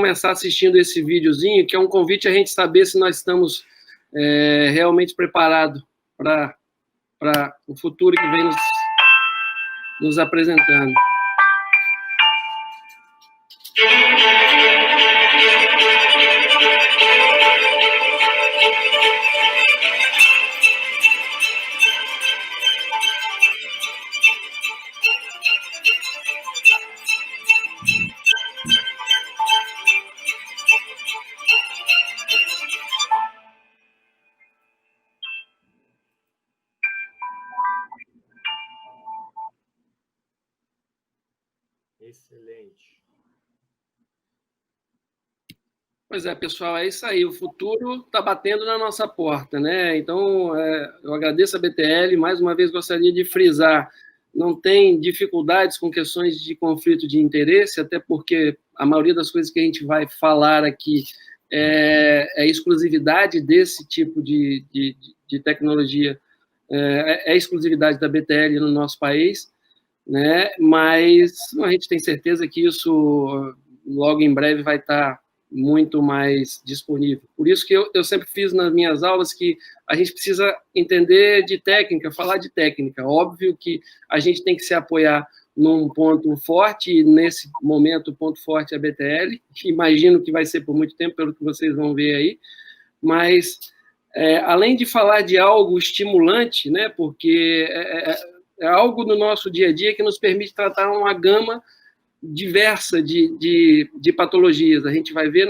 começar assistindo esse videozinho, que é um convite a gente saber se nós estamos realmente preparados para o futuro que vem nos apresentando. Excelente. Pois é, pessoal, é isso aí. O futuro está batendo na nossa porta, né? Então, eu agradeço a BTL. Mais uma vez, gostaria de frisar: não tem dificuldades com questões de conflito de interesse, até porque a maioria das coisas que a gente vai falar aqui é exclusividade desse tipo de tecnologia, é exclusividade da BTL no nosso país, né? Mas a gente tem certeza que isso logo em breve vai estar muito mais disponível. Por isso que eu sempre fiz nas minhas aulas que a gente precisa entender de técnica, falar de técnica. Óbvio que a gente tem que se apoiar num ponto forte, e nesse momento o ponto forte é a BTL, imagino que vai ser por muito tempo, pelo que vocês vão ver aí, mas além de falar de algo estimulante, né, porque é algo no nosso dia a dia que nos permite tratar uma gama diversa de patologias. A gente vai ver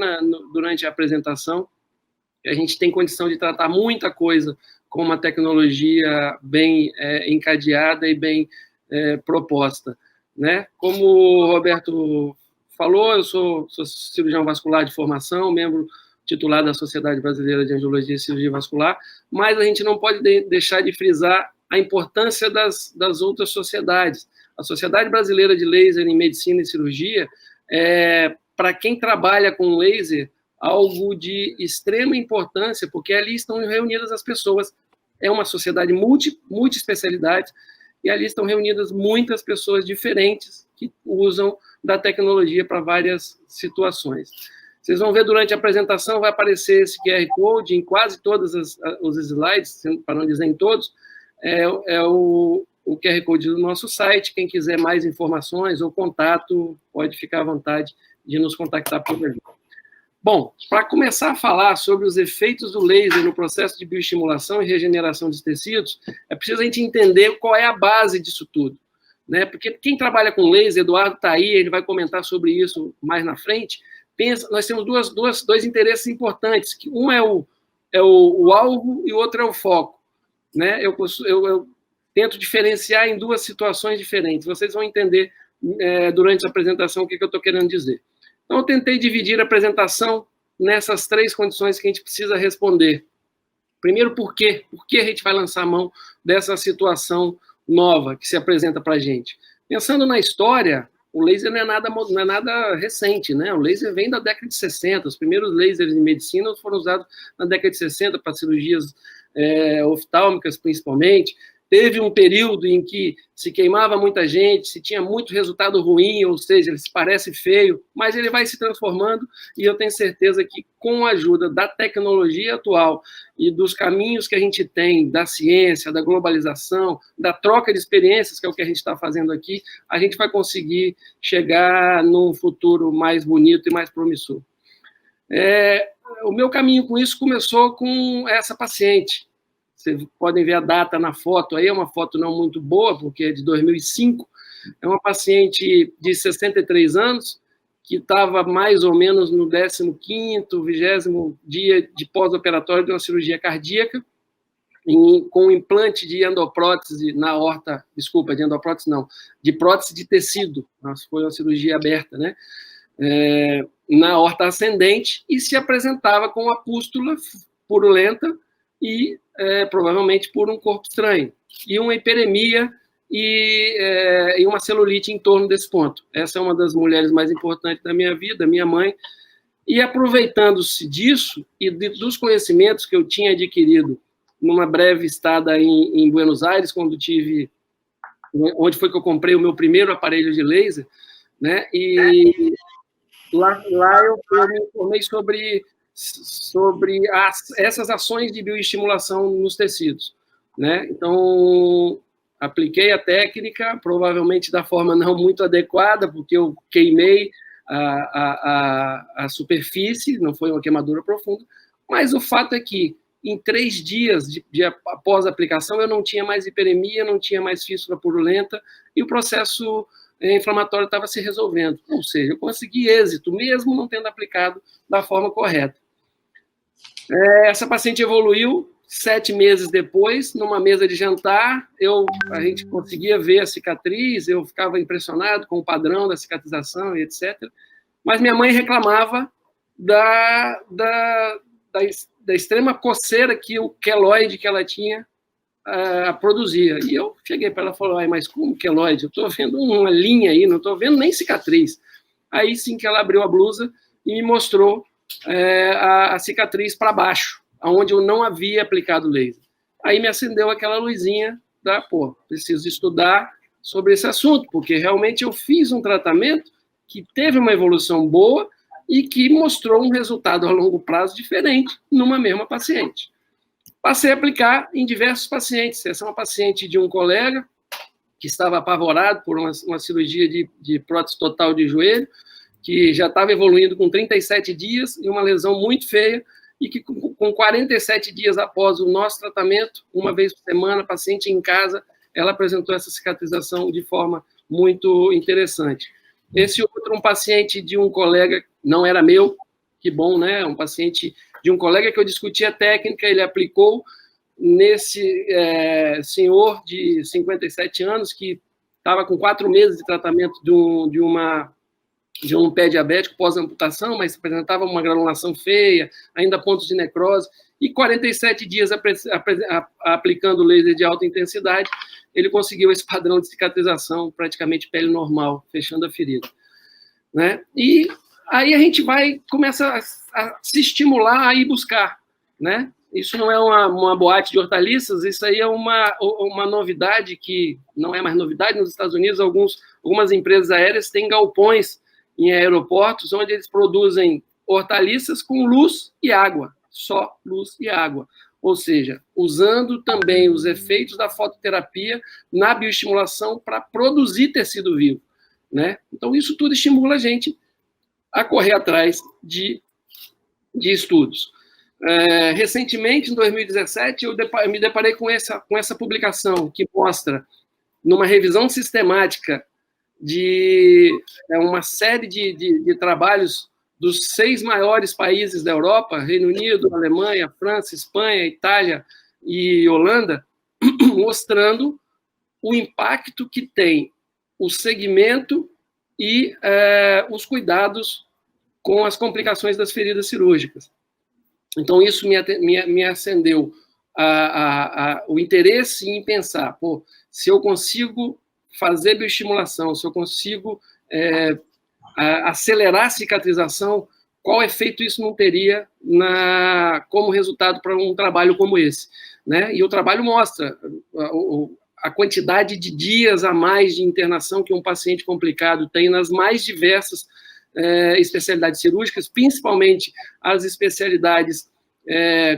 durante a apresentação que a gente tem condição de tratar muita coisa com uma tecnologia bem encadeada e bem proposta, né? Como o Roberto falou, eu sou cirurgião vascular de formação, membro titular da Sociedade Brasileira de Angiologia e Cirurgia Vascular, mas a gente não pode deixar de frisar a importância das outras sociedades. A Sociedade Brasileira de Laser em Medicina e Cirurgia para quem trabalha com laser, algo de extrema importância, porque ali estão reunidas as pessoas. É uma sociedade multi-especialidade, e ali estão reunidas muitas pessoas diferentes que usam da tecnologia para várias situações. Vocês vão ver durante a apresentação, vai aparecer esse QR Code em quase todos os slides, para não dizer em todos, o QR Code do nosso site. Quem quiser mais informações ou contato, pode ficar à vontade de nos contactar por ali. Bom, para começar a falar sobre os efeitos do laser no processo de bioestimulação e regeneração dos tecidos, é preciso a gente entender qual é a base disso tudo, né? Porque quem trabalha com laser, Eduardo está aí, ele vai comentar sobre isso mais na frente. Nós temos dois interesses importantes, que um é o alvo e o outro é o foco, né? Eu tento diferenciar em duas situações diferentes. Vocês vão entender durante a apresentação o que eu estou querendo dizer. Então, eu tentei dividir a apresentação nessas três condições que a gente precisa responder. Primeiro, por quê? Por que a gente vai lançar a mão dessa situação nova que se apresenta para a gente? Pensando na história, o laser não é nada recente, né? O laser vem da década de 60. Os primeiros lasers em medicina foram usados na década de 60 para cirurgias oftálmicas, principalmente. Teve um período em que se queimava muita gente, se tinha muito resultado ruim, ou seja, ele se parece feio, mas ele vai se transformando, e eu tenho certeza que com a ajuda da tecnologia atual e dos caminhos que a gente tem, da ciência, da globalização, da troca de experiências, que é o que a gente está fazendo aqui, a gente vai conseguir chegar num futuro mais bonito e mais promissor. O meu caminho com isso começou com essa paciente. Vocês podem ver a data na foto aí, é uma foto não muito boa, porque é de 2005. É uma paciente de 63 anos, que estava mais ou menos no 15º, 20º dia de pós-operatório de uma cirurgia cardíaca, com um implante de endoprótese na aorta, desculpa, de endoprótese não, de prótese de tecido, foi uma cirurgia aberta, né? Na aorta ascendente, e se apresentava com uma pústula purulenta e provavelmente por um corpo estranho, e uma hiperemia e uma celulite em torno desse ponto. Essa é uma das mulheres mais importantes da minha vida, minha mãe, e aproveitando-se disso e dos conhecimentos que eu tinha adquirido numa breve estada em Buenos Aires, onde foi que eu comprei o meu primeiro aparelho de laser, né? Lá eu me informei sobre essas ações de bioestimulação nos tecidos, né? Então, apliquei a técnica, provavelmente da forma não muito adequada, porque eu queimei a superfície, não foi uma queimadura profunda, mas o fato é que em 3 dias após a aplicação eu não tinha mais hiperemia, não tinha mais fístula purulenta e o processo inflamatório estava se resolvendo. Ou seja, eu consegui êxito, mesmo não tendo aplicado da forma correta. Essa paciente evoluiu 7 meses depois, numa mesa de jantar, a gente conseguia ver a cicatriz, eu ficava impressionado com o padrão da cicatrização e etc. Mas minha mãe reclamava da extrema coceira que o queloide que ela tinha produzia. E eu cheguei para ela e falei, mas como queloide? Eu estou vendo uma linha aí, não estou vendo nem cicatriz. Aí sim que ela abriu a blusa e me mostrou a cicatriz para baixo, onde eu não havia aplicado laser. Aí me acendeu aquela luzinha preciso estudar sobre esse assunto, porque realmente eu fiz um tratamento que teve uma evolução boa e que mostrou um resultado a longo prazo diferente numa mesma paciente. Passei a aplicar em diversos pacientes. Essa é uma paciente de um colega que estava apavorado por uma cirurgia de prótese total de joelho, que já estava evoluindo com 37 dias e uma lesão muito feia, e que com 47 dias após o nosso tratamento, uma vez por semana, paciente em casa, ela apresentou essa cicatrização de forma muito interessante. Esse outro, um paciente de um colega, não era meu, que bom, né? Um paciente de um colega que eu discuti a técnica, ele aplicou nesse senhor de 57 anos, que estava com 4 meses de tratamento de um pé diabético pós-amputação, mas apresentava uma granulação feia, ainda pontos de necrose, e 47 dias aplicando laser de alta intensidade, ele conseguiu esse padrão de cicatrização, praticamente pele normal, fechando a ferida. Né? E aí a gente começa a se estimular a ir buscar. Né? Isso não é uma boate de hortaliças, isso aí é uma novidade que não é mais novidade. Nos Estados Unidos, algumas empresas aéreas têm galpões em aeroportos, onde eles produzem hortaliças com luz e água, só luz e água. Ou seja, usando também os efeitos da fototerapia na bioestimulação para produzir tecido vivo. Né? Então, isso tudo estimula a gente a correr atrás de estudos. Recentemente, em 2017, eu me deparei com essa publicação que mostra, numa revisão sistemática de uma série de trabalhos dos 6 maiores países da Europa, Reino Unido, Alemanha, França, Espanha, Itália e Holanda, mostrando o impacto que tem o segmento e os cuidados com as complicações das feridas cirúrgicas. Então, isso me acendeu o interesse em pensar, se eu consigo fazer bioestimulação, se eu consigo acelerar a cicatrização, qual efeito isso não teria como resultado para um trabalho como esse? Né? E o trabalho mostra a quantidade de dias a mais de internação que um paciente complicado tem nas mais diversas especialidades cirúrgicas, principalmente as especialidades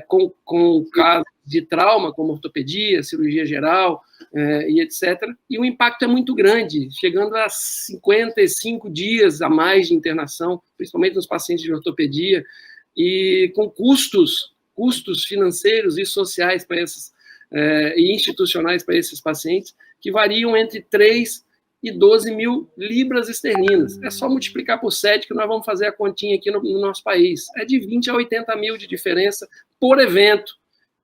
com casos de trauma, como ortopedia, cirurgia geral e etc. E o impacto é muito grande, chegando a 55 dias a mais de internação, principalmente nos pacientes de ortopedia, e com custos financeiros e sociais para esses, e institucionais para esses pacientes, que variam entre 3 e 12 mil libras esterlinas. É só multiplicar por 7 que nós vamos fazer a continha aqui no nosso país. É de 20 a 80 mil de diferença por evento.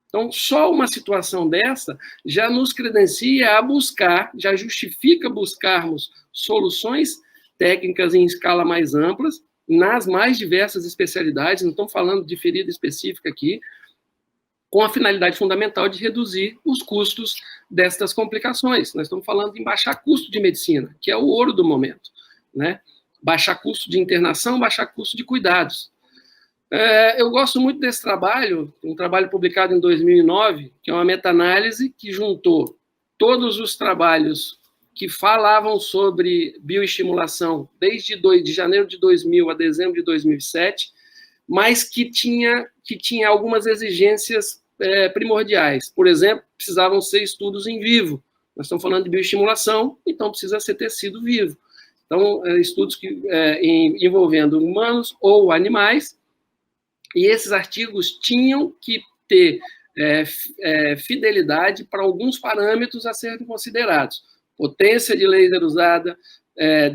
Então, só uma situação dessa já nos credencia a buscar, já justifica buscarmos soluções técnicas em escala mais amplas, nas mais diversas especialidades, não estamos falando de ferida específica aqui, com a finalidade fundamental de reduzir os custos destas complicações. Nós estamos falando em baixar custo de medicina, que é o ouro do momento. Né? Baixar custo de internação, baixar custo de cuidados. Eu gosto muito desse trabalho, um trabalho publicado em 2009, que é uma meta-análise que juntou todos os trabalhos que falavam sobre bioestimulação desde de janeiro de 2000 a dezembro de 2007, mas que tinha algumas exigências primordiais. Por exemplo, precisavam ser estudos em vivo. Nós estamos falando de bioestimulação, então precisa ser tecido vivo. Então, estudos envolvendo humanos ou animais, e esses artigos tinham que ter fidelidade para alguns parâmetros a serem considerados. Potência de laser usada,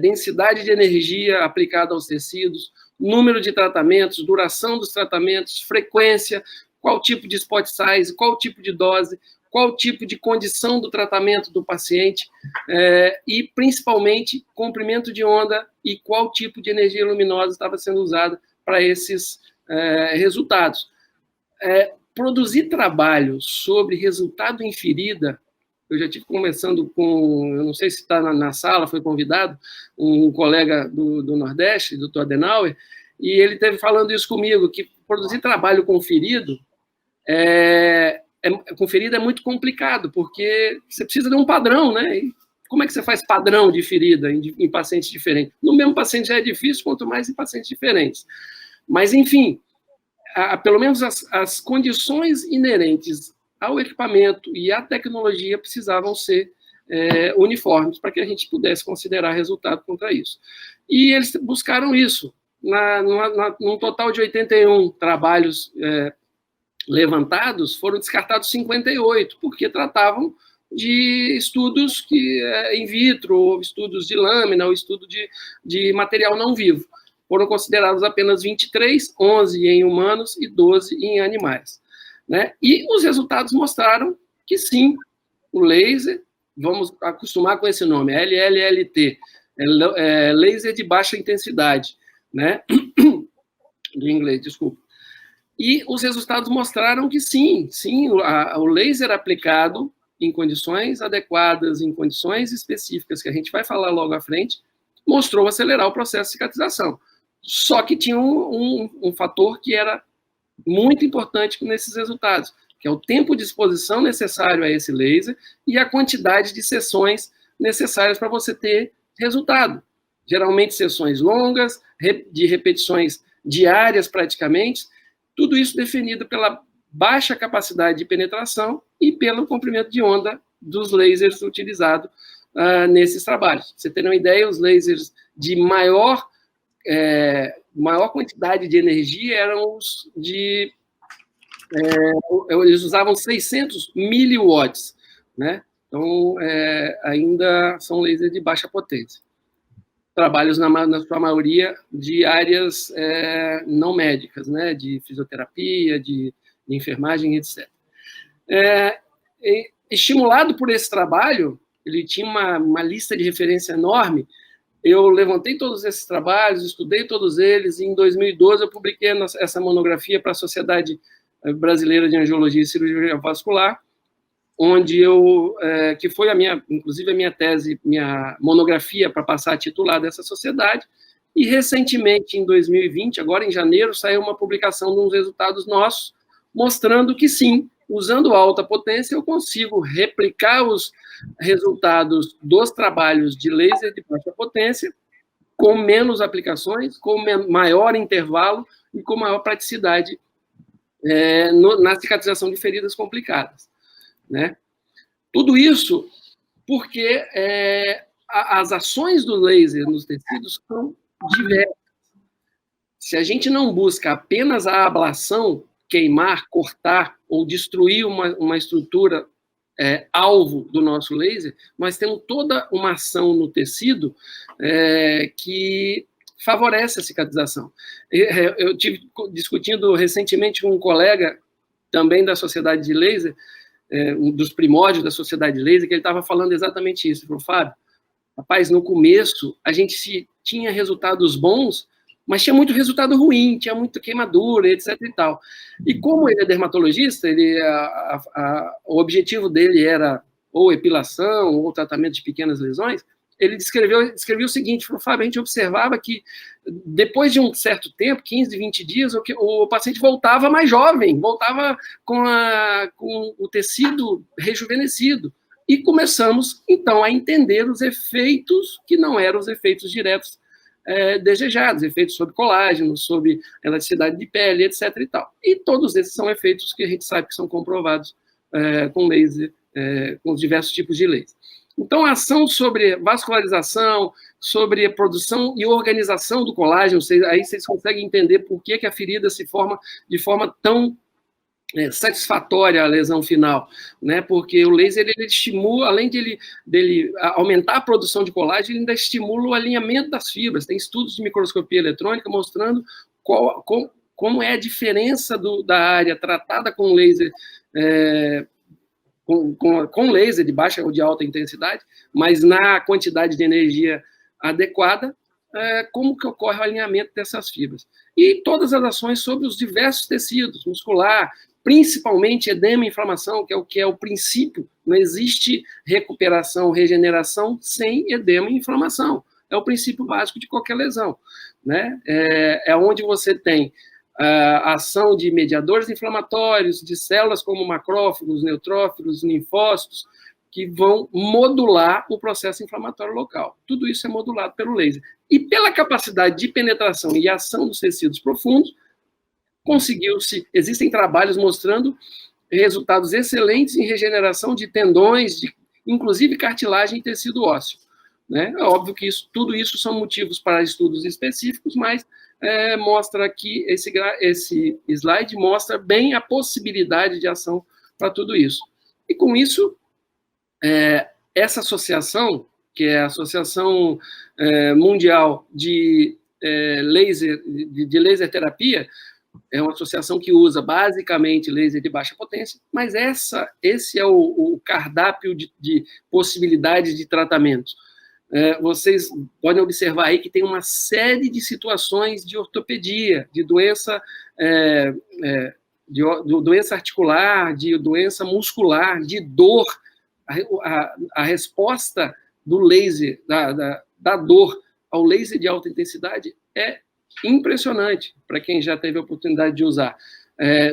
densidade de energia aplicada aos tecidos, número de tratamentos, duração dos tratamentos, frequência, qual tipo de spot size, qual tipo de dose, qual tipo de condição do tratamento do paciente e, principalmente, comprimento de onda e qual tipo de energia luminosa estava sendo usada para esses resultados. Produzir trabalho sobre resultado em ferida, eu já estive conversando com, eu não sei se está na sala, foi convidado, um colega do Nordeste, Dr. Adenauer, e ele esteve falando isso comigo, que produzir trabalho com ferido com ferida é muito complicado, porque você precisa de um padrão, né? E como é que você faz padrão de ferida em pacientes diferentes? No mesmo paciente já é difícil, quanto mais em pacientes diferentes. Mas, enfim, pelo menos as condições inerentes ao equipamento e à tecnologia precisavam ser uniformes para que a gente pudesse considerar resultado contra isso. E eles buscaram isso. Num total de 81 trabalhos levantados, foram descartados 58, porque tratavam de estudos in vitro, ou estudos de lâmina, ou estudo de material não vivo. Foram considerados apenas 23, 11 em humanos e 12 em animais. Né? E os resultados mostraram que sim, o laser, vamos acostumar com esse nome, LLLT, laser de baixa intensidade, né? Do inglês, desculpa. E os resultados mostraram que sim, o laser aplicado em condições adequadas, em condições específicas, que a gente vai falar logo à frente, mostrou acelerar o processo de cicatrização. Só que tinha um fator que era muito importante nesses resultados, que é o tempo de exposição necessário a esse laser e a quantidade de sessões necessárias para você ter resultado. Geralmente sessões longas, de repetições diárias praticamente, tudo isso definido pela baixa capacidade de penetração e pelo comprimento de onda dos lasers utilizados nesses trabalhos. Pra você ter uma ideia, os lasers de maior quantidade de energia eram os de... eles usavam 600 miliwatts, né? Então, ainda são lasers de baixa potência. Trabalhos, na sua maioria, de áreas não médicas, né? De fisioterapia, de enfermagem, etc. Estimulado por esse trabalho, ele tinha uma lista de referência enorme. Eu levantei todos esses trabalhos, estudei todos eles, e em 2012 eu publiquei essa monografia para a Sociedade Brasileira de Angiologia e Cirurgia Vascular, onde que foi inclusive a minha tese, minha monografia para passar a titular dessa sociedade, e recentemente, em 2020, agora em janeiro, saiu uma publicação de uns resultados nossos, mostrando que sim, usando alta potência, eu consigo replicar os resultados dos trabalhos de laser de baixa potência, com menos aplicações, com maior intervalo e com maior praticidade na cicatrização de feridas complicadas. Né? Tudo isso porque as ações do laser nos tecidos são diversas. Se a gente não busca apenas a ablação, queimar, cortar ou destruir uma estrutura alvo do nosso laser, nós temos toda uma ação no tecido que favorece a cicatrização. Eu tive discutindo recentemente com um colega também da Sociedade de Laser, um dos primórdios da Sociedade de Laser, que ele estava falando exatamente isso. Ele falou: Fábio, rapaz, no começo a gente tinha resultados bons, mas tinha muito resultado ruim, tinha muita queimadura, etc. e tal. E como ele é dermatologista, o objetivo dele era ou epilação, ou tratamento de pequenas lesões, ele descreveu o seguinte: falou: Fábio, a gente observava que depois de um certo tempo, 15, 20 dias, o paciente voltava mais jovem, voltava com o tecido rejuvenescido. E começamos, então, a entender os efeitos que não eram os efeitos diretos desejados, efeitos sobre colágeno, sobre elasticidade de pele, etc. E tal. E todos esses são efeitos que a gente sabe que são comprovados com laser, com os diversos tipos de laser. Então, a ação sobre vascularização, sobre a produção e organização do colágeno, aí vocês conseguem entender por que a ferida se forma de forma tão satisfatória a lesão final, né? Porque o laser ele estimula, além dele aumentar a produção de colágeno, ele ainda estimula o alinhamento das fibras. Tem estudos de microscopia eletrônica mostrando como é a diferença da área tratada com laser, com laser de baixa ou de alta intensidade, mas na quantidade de energia adequada, como que ocorre o alinhamento dessas fibras. E todas as ações sobre os diversos tecidos, muscular, principalmente edema e inflamação, que é o princípio. Não existe recuperação, regeneração sem edema e inflamação. É o princípio básico de qualquer lesão, né? É onde você tem a ação de mediadores inflamatórios, de células como macrófagos, neutrófilos, linfócitos, que vão modular o processo inflamatório local. Tudo isso é modulado pelo laser. E pela capacidade de penetração e ação dos tecidos profundos, conseguiu-se, existem trabalhos mostrando resultados excelentes em regeneração de tendões, inclusive cartilagem e tecido ósseo, né? É óbvio que tudo isso são motivos para estudos específicos, mas mostra aqui, esse slide mostra bem a possibilidade de ação para tudo isso. E com isso, essa associação, que é a Associação Mundial de Laser Terapia, é uma associação que usa basicamente laser de baixa potência, mas esse é o cardápio de possibilidades de tratamentos. Vocês podem observar aí que tem uma série de situações de ortopedia, de doença, de doença articular, de doença muscular, de dor. A resposta do laser, da dor ao laser de alta intensidade é impressionante para quem já teve a oportunidade de usar.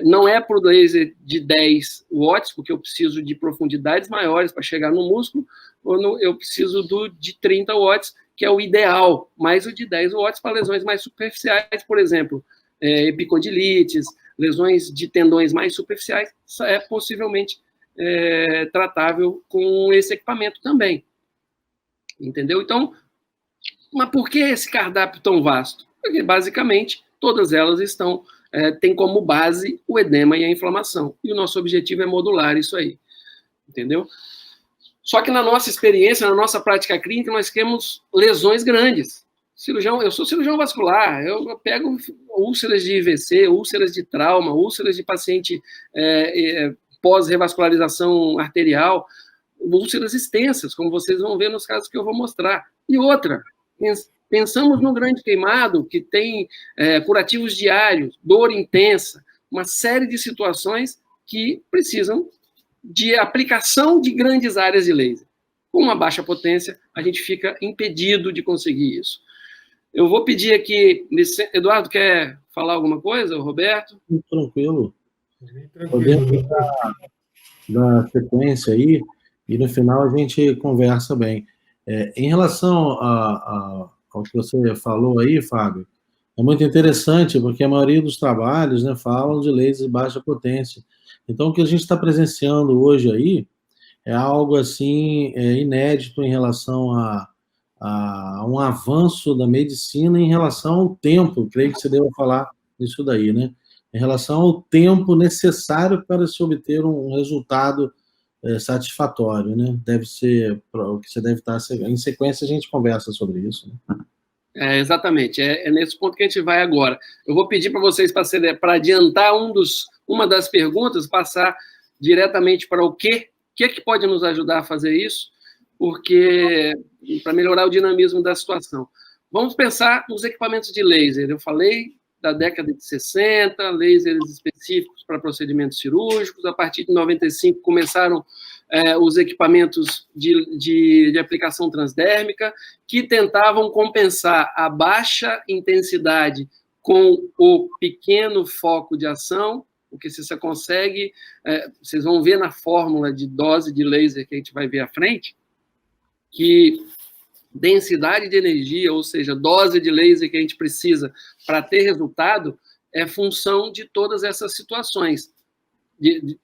Não é por laser de 10 watts, porque eu preciso de profundidades maiores para chegar no músculo, ou eu preciso de 30 watts, que é o ideal, mas o de 10 watts para lesões mais superficiais, por exemplo, epicondilites, lesões de tendões mais superficiais, é possivelmente tratável com esse equipamento também. Entendeu? Então, mas por que esse cardápio tão vasto? Porque, basicamente, todas elas têm como base o edema e a inflamação. E o nosso objetivo é modular isso aí. Entendeu? Só que na nossa experiência, na nossa prática clínica, nós temos lesões grandes. Eu sou cirurgião vascular, eu pego úlceras de IVC, úlceras de trauma, úlceras de paciente pós-revascularização arterial, úlceras extensas, como vocês vão ver nos casos que eu vou mostrar. E outra, pensamos no grande queimado, que tem curativos diários, dor intensa, uma série de situações que precisam de aplicação de grandes áreas de laser. Com uma baixa potência, a gente fica impedido de conseguir isso. Eu vou pedir aqui, Eduardo, quer falar alguma coisa, Roberto? Tranquilo. Podemos dar sequência aí, e no final a gente conversa bem. Em relação ao que você falou aí, Fábio, é muito interessante, porque a maioria dos trabalhos, né, falam de laser de baixa potência. Então, o que a gente está presenciando hoje aí é algo, assim, inédito em relação a um avanço da medicina em relação ao tempo, creio que você deva falar nisso daí, né? Em relação ao tempo necessário para se obter um resultado satisfatório, né? Deve ser o que você deve estar... Em sequência, a gente conversa sobre isso, né? Exatamente, é nesse ponto que a gente vai agora. Eu vou pedir para vocês, para adiantar uma das perguntas, passar diretamente para o que pode nos ajudar a fazer isso, porque para melhorar o dinamismo da situação. Vamos pensar nos equipamentos de laser. Eu falei da década de 60, lasers específicos para procedimentos cirúrgicos. A partir de 95 começaram os equipamentos de aplicação transdérmica, que tentavam compensar a baixa intensidade com o pequeno foco de ação, porque se você consegue, vocês vão ver na fórmula de dose de laser que a gente vai ver à frente, que densidade de energia, ou seja, dose de laser que a gente precisa para ter resultado, é função de todas essas situações.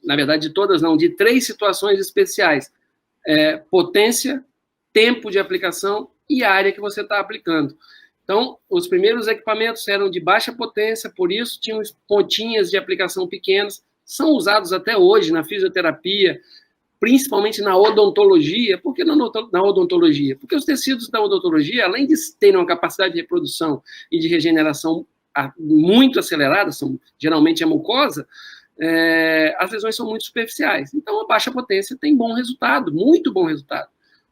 Na verdade, de todas não, de 3 situações especiais. Potência, tempo de aplicação e área que você está aplicando. Então, os primeiros equipamentos eram de baixa potência, por isso tinham pontinhas de aplicação pequenas, são usados até hoje na fisioterapia, principalmente na odontologia. Por que na odontologia? Porque os tecidos da odontologia, além de terem uma capacidade de reprodução e de regeneração muito acelerada, geralmente é mucosa, as lesões são muito superficiais. Então, a baixa potência tem bom resultado, muito bom resultado,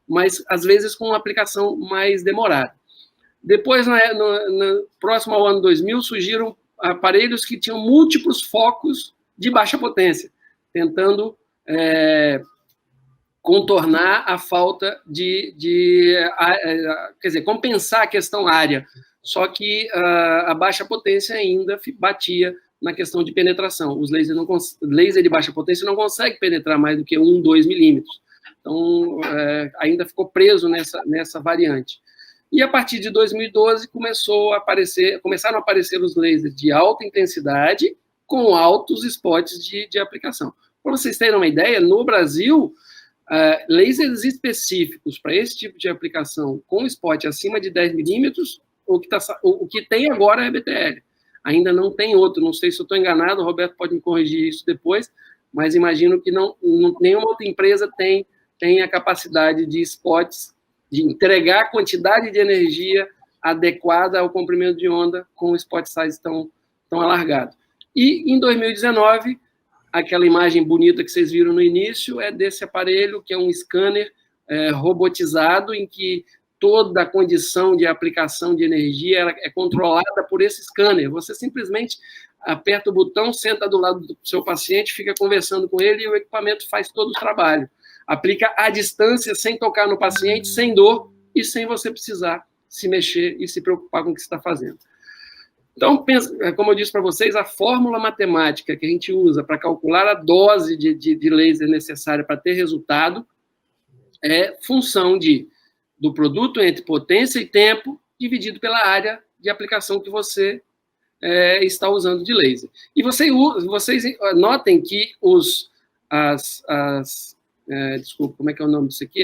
mas às vezes com uma aplicação mais demorada. Depois, próximo ao ano 2000, surgiram aparelhos que tinham múltiplos focos de baixa potência, tentando contornar a falta quer dizer, compensar a questão área. Só que a baixa potência ainda batia na questão de penetração. Os laser de baixa potência não consegue penetrar mais do que 1, 2 milímetros. Então, ainda ficou preso nessa variante. E a partir de 2012 começaram a aparecer os lasers de alta intensidade com altos spots de aplicação. Para vocês terem uma ideia, no Brasil, lasers específicos para esse tipo de aplicação com spot acima de 10 milímetros, o que tem agora é BTL. Ainda não tem outro, não sei se eu estou enganado, o Roberto pode me corrigir isso depois, mas imagino que nenhuma outra empresa tem a capacidade de spots, de entregar a quantidade de energia adequada ao comprimento de onda com o spot size tão alargado. E em 2019, aquela imagem bonita que vocês viram no início é desse aparelho, que é um scanner robotizado, em que toda a condição de aplicação de energia é controlada por esse scanner. Você simplesmente aperta o botão, senta do lado do seu paciente, fica conversando com ele e o equipamento faz todo o trabalho. Aplica à distância, sem tocar no paciente, sem dor e sem você precisar se mexer e se preocupar com o que você está fazendo. Então, como eu disse para vocês, a fórmula matemática que a gente usa para calcular a dose de laser necessária para ter resultado é função do produto entre potência e tempo dividido pela área de aplicação que você está usando de laser. E vocês notem que desculpa, como é que é o nome disso aqui?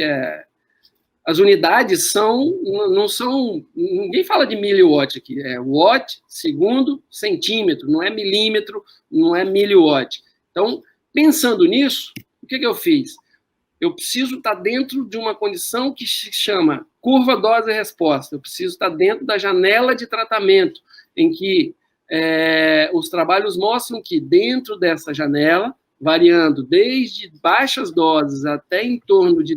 As unidades não são... Ninguém fala de miliwatt aqui. É watt, segundo, centímetro. Não é milímetro, não é miliwatt. Então, pensando nisso, o que eu fiz? Eu preciso estar dentro de uma condição que se chama curva dose-resposta. Eu preciso estar dentro da janela de tratamento, em que os trabalhos mostram que dentro dessa janela, variando desde baixas doses até em torno de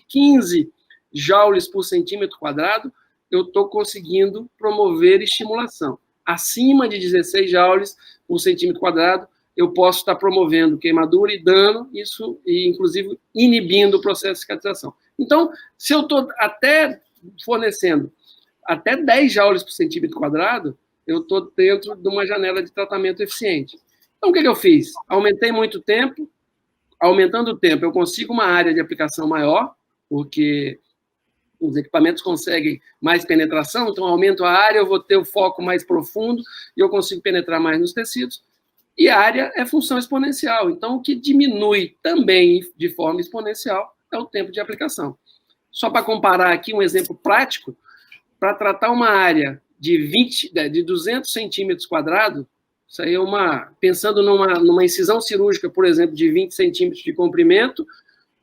15 joules por centímetro quadrado, eu estou conseguindo promover estimulação. Acima de 16 joules por centímetro quadrado, eu posso estar promovendo queimadura e dano, isso, e inclusive inibindo o processo de cicatrização. Então, se eu estou até fornecendo até 10 joules por centímetro quadrado, eu estou dentro de uma janela de tratamento eficiente. Então, o que eu fiz? Aumentei muito tempo. Aumentando o tempo, eu consigo uma área de aplicação maior, porque os equipamentos conseguem mais penetração, então aumento a área, eu vou ter o foco mais profundo e eu consigo penetrar mais nos tecidos. E a área é função exponencial, então o que diminui também de forma exponencial é o tempo de aplicação. Só para comparar aqui um exemplo prático, para tratar uma área de 200 centímetros quadrados, isso aí pensando numa incisão cirúrgica, por exemplo, de 20 centímetros de comprimento,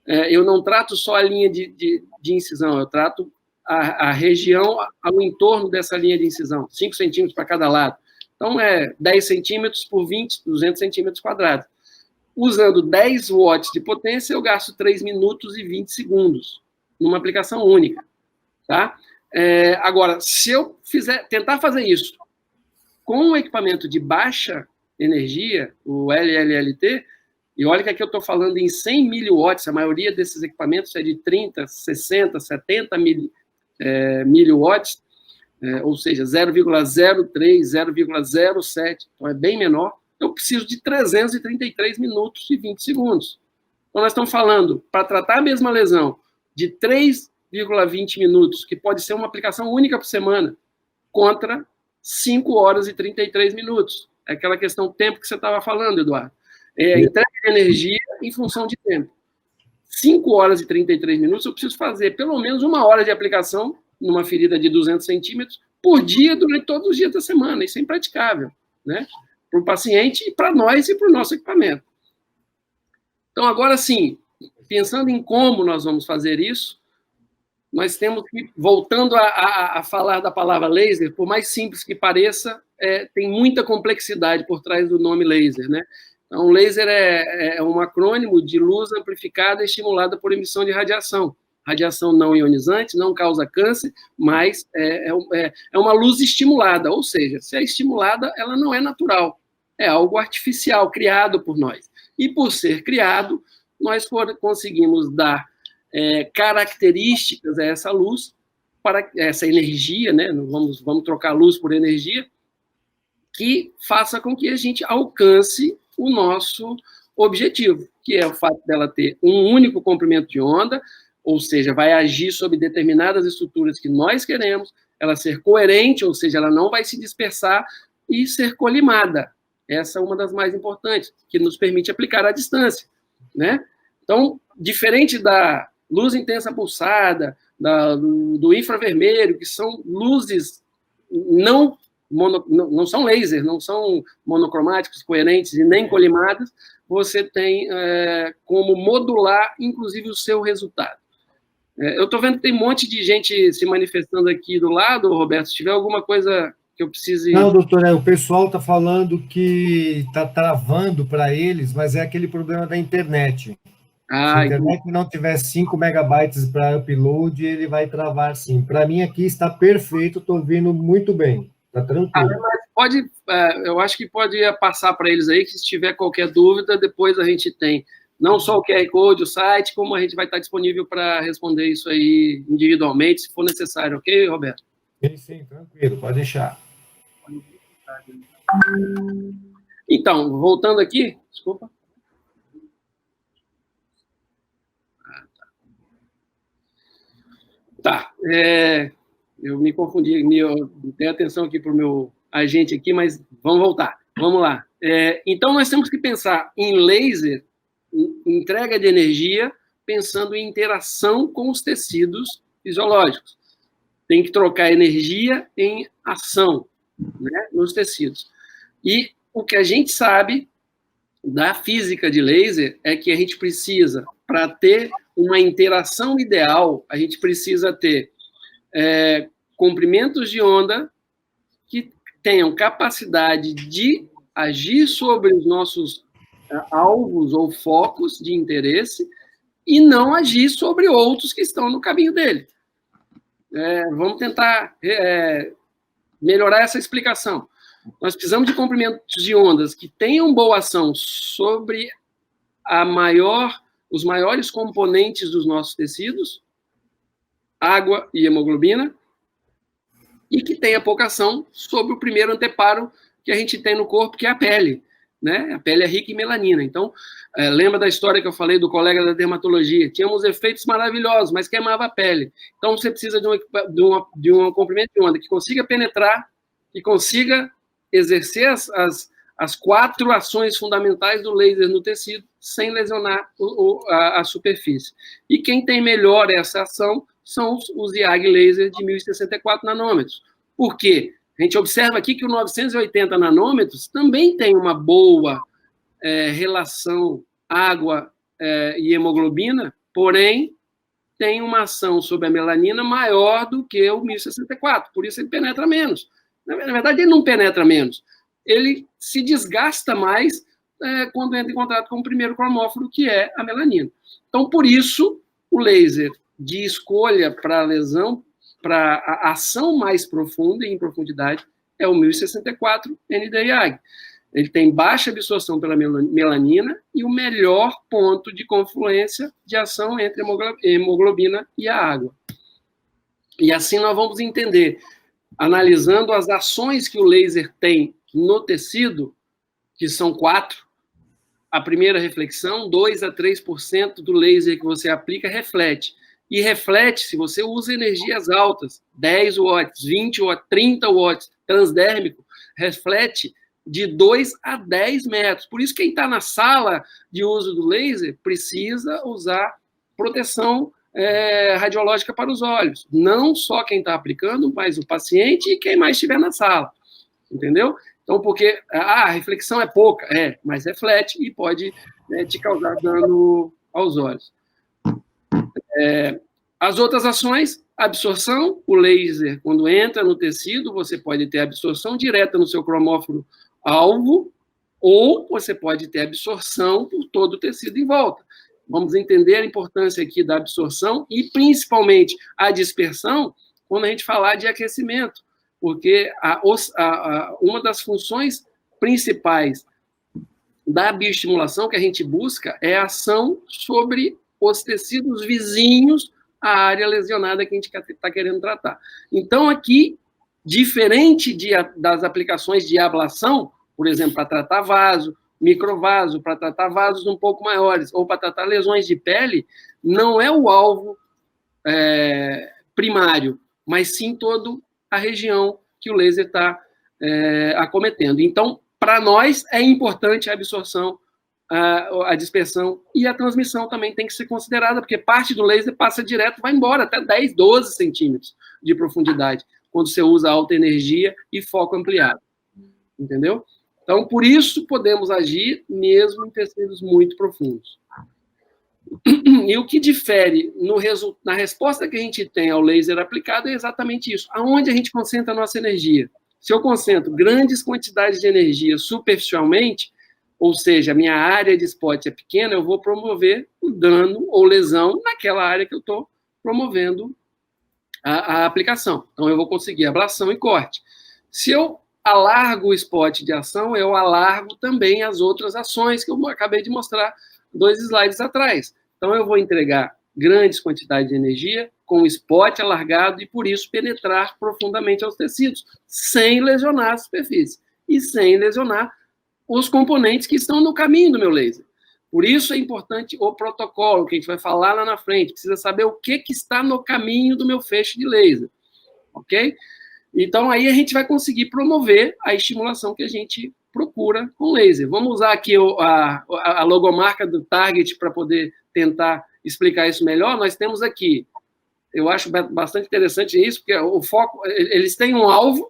eu não trato só a linha de incisão, eu trato a região ao entorno dessa linha de incisão, 5 centímetros para cada lado. Então, 10 centímetros por 20, 200 centímetros quadrados. Usando 10 watts de potência, eu gasto 3 minutos e 20 segundos numa aplicação única. Tá? Agora, se eu tentar fazer isso com um equipamento de baixa energia, o LLLT, e olha que aqui eu estou falando em 100 miliwatts, a maioria desses equipamentos é de 30, 60, 70 miliwatts, ou seja, 0,03, 0,07, então é bem menor, eu preciso de 333 minutos e 20 segundos. Então, nós estamos falando, para tratar a mesma lesão, de 3,20 minutos, que pode ser uma aplicação única por semana, contra 5 horas e 33 minutos. É aquela questão do tempo que você estava falando, Eduardo. Entrega de energia em função de tempo. 5 horas e 33 minutos, eu preciso fazer pelo menos 1 hora de aplicação numa ferida de 200 centímetros por dia, durante todos os dias da semana. Isso é impraticável, né? Para o paciente, para nós e para o nosso equipamento. Então, agora sim, pensando em como nós vamos fazer isso, nós temos que, voltando a falar da palavra laser, por mais simples que pareça, tem muita complexidade por trás do nome laser, né? Então, laser é um acrônimo de luz amplificada e estimulada por emissão de radiação. Radiação não ionizante, não causa câncer, mas é uma luz estimulada, ou seja, se é estimulada, ela não é natural, é algo artificial, criado por nós. E por ser criado, nós conseguimos dar características a essa luz, para essa energia, né? Vamos trocar luz por energia, que faça com que a gente alcance o nosso objetivo, que é o fato dela ter um único comprimento de onda, ou seja, vai agir sobre determinadas estruturas que nós queremos, ela ser coerente, ou seja, ela não vai se dispersar, e ser colimada. Essa é uma das mais importantes, que nos permite aplicar à distância, né? Então, diferente da luz intensa pulsada, do infravermelho, que são luzes não são laser, não são monocromáticos, coerentes e nem colimadas, você tem como modular, inclusive, o seu resultado. Eu estou vendo que tem um monte de gente se manifestando aqui do lado, Roberto. Se tiver alguma coisa que eu precise... Não, doutor, o pessoal está falando que está travando para eles, mas é aquele problema da internet. Se a internet não tiver 5 megabytes para upload, ele vai travar sim. Para mim aqui está perfeito, estou ouvindo muito bem. Está tranquilo. Mas eu acho que pode passar para eles aí, que se tiver qualquer dúvida, depois a gente tem não só o QR Code, o site, como a gente vai estar disponível para responder isso aí individualmente, se for necessário, ok, Roberto? Sim, tranquilo, pode deixar. Então, voltando aqui, desculpa. Tá, eu me confundi, eu dei atenção aqui para o meu agente aqui, mas vamos voltar, vamos lá. Então, nós temos que pensar em laser, em entrega de energia, pensando em interação com os tecidos fisiológicos. Tem que trocar energia em ação, né, nos tecidos. E o que a gente sabe da física de laser é que a gente precisa, para ter uma interação ideal, a gente precisa ter comprimentos de onda que tenham capacidade de agir sobre os nossos alvos ou focos de interesse e não agir sobre outros que estão no caminho dele. Vamos tentar melhorar essa explicação. Nós precisamos de comprimentos de ondas que tenham boa ação sobre os maiores componentes dos nossos tecidos, água e hemoglobina, e que tenha pouca ação sobre o primeiro anteparo que a gente tem no corpo, que é a pele, né? A pele é rica em melanina. Então, lembra da história que eu falei do colega da dermatologia? Tínhamos efeitos maravilhosos, mas queimava a pele. Então, você precisa de um comprimento de onda que consiga penetrar, que consiga exercer as 4 ações fundamentais do laser no tecido, sem lesionar a superfície. E quem tem melhor essa ação são os IAG laser de 1064 nanômetros. Por quê? A gente observa aqui que o 980 nanômetros também tem uma boa relação água e hemoglobina, porém tem uma ação sobre a melanina maior do que o 1064, por isso ele penetra menos. Na verdade, ele não penetra menos, ele se desgasta mais quando entra em contato com o primeiro cromóforo, que é a melanina. Então, por isso, o laser de escolha para a lesão, para a ação mais profunda e em profundidade, é o 1064 Nd:YAG. Ele tem baixa absorção pela melanina e o melhor ponto de confluência de ação entre a hemoglobina e a água. E assim nós vamos entender, analisando as ações que o laser tem no tecido, que são 4, a primeira reflexão, 2 a 3% do laser que você aplica reflete. E reflete se você usa energias altas, 10 watts, 20 watts, 30 watts, transdérmico, reflete de 2 a 10 metros. Por isso, quem está na sala de uso do laser precisa usar proteção radiológica para os olhos. Não só quem está aplicando, mas o paciente e quem mais estiver na sala. Entendeu? Então, porque a reflexão é pouca, mas reflete e pode te causar dano aos olhos. As outras ações, absorção, o laser, quando entra no tecido, você pode ter absorção direta no seu cromóforo alvo, ou você pode ter absorção por todo o tecido em volta. Vamos entender a importância aqui da absorção e, principalmente, a dispersão, quando a gente falar de aquecimento, porque uma das funções principais da bioestimulação que a gente busca é a ação sobre os tecidos vizinhos à área lesionada que a gente está querendo tratar. Então, aqui, diferente das aplicações de ablação, por exemplo, para tratar vaso, microvaso, para tratar vasos um pouco maiores, ou para tratar lesões de pele, não é o alvo primário, mas sim toda a região que o laser está acometendo. Então, para nós, é importante a absorção, a dispersão e a transmissão também tem que ser considerada, porque parte do laser passa direto, vai embora, até 10, 12 centímetros de profundidade, quando você usa alta energia e foco ampliado. Entendeu? Então, por isso, podemos agir mesmo em tecidos muito profundos. E o que difere na resposta que a gente tem ao laser aplicado é exatamente isso. Aonde a gente concentra a nossa energia? Se eu concentro grandes quantidades de energia superficialmente, ou seja, a minha área de spot é pequena, eu vou promover o dano ou lesão naquela área que eu estou promovendo a aplicação. Então, eu vou conseguir ablação e corte. Se eu alargo o spot de ação, eu alargo também as outras ações que eu acabei de mostrar 2 slides atrás. Então, eu vou entregar grandes quantidades de energia com o spot alargado e, por isso, penetrar profundamente aos tecidos, sem lesionar a superfície e sem lesionar os componentes que estão no caminho do meu laser. Por isso é importante o protocolo, que a gente vai falar lá na frente. Precisa saber o que está no caminho do meu feixe de laser. Ok? Então, aí a gente vai conseguir promover a estimulação que a gente procura com laser. Vamos usar aqui a logomarca do Target para poder tentar explicar isso melhor. Nós temos aqui, eu acho bastante interessante isso, porque o foco, eles têm um alvo,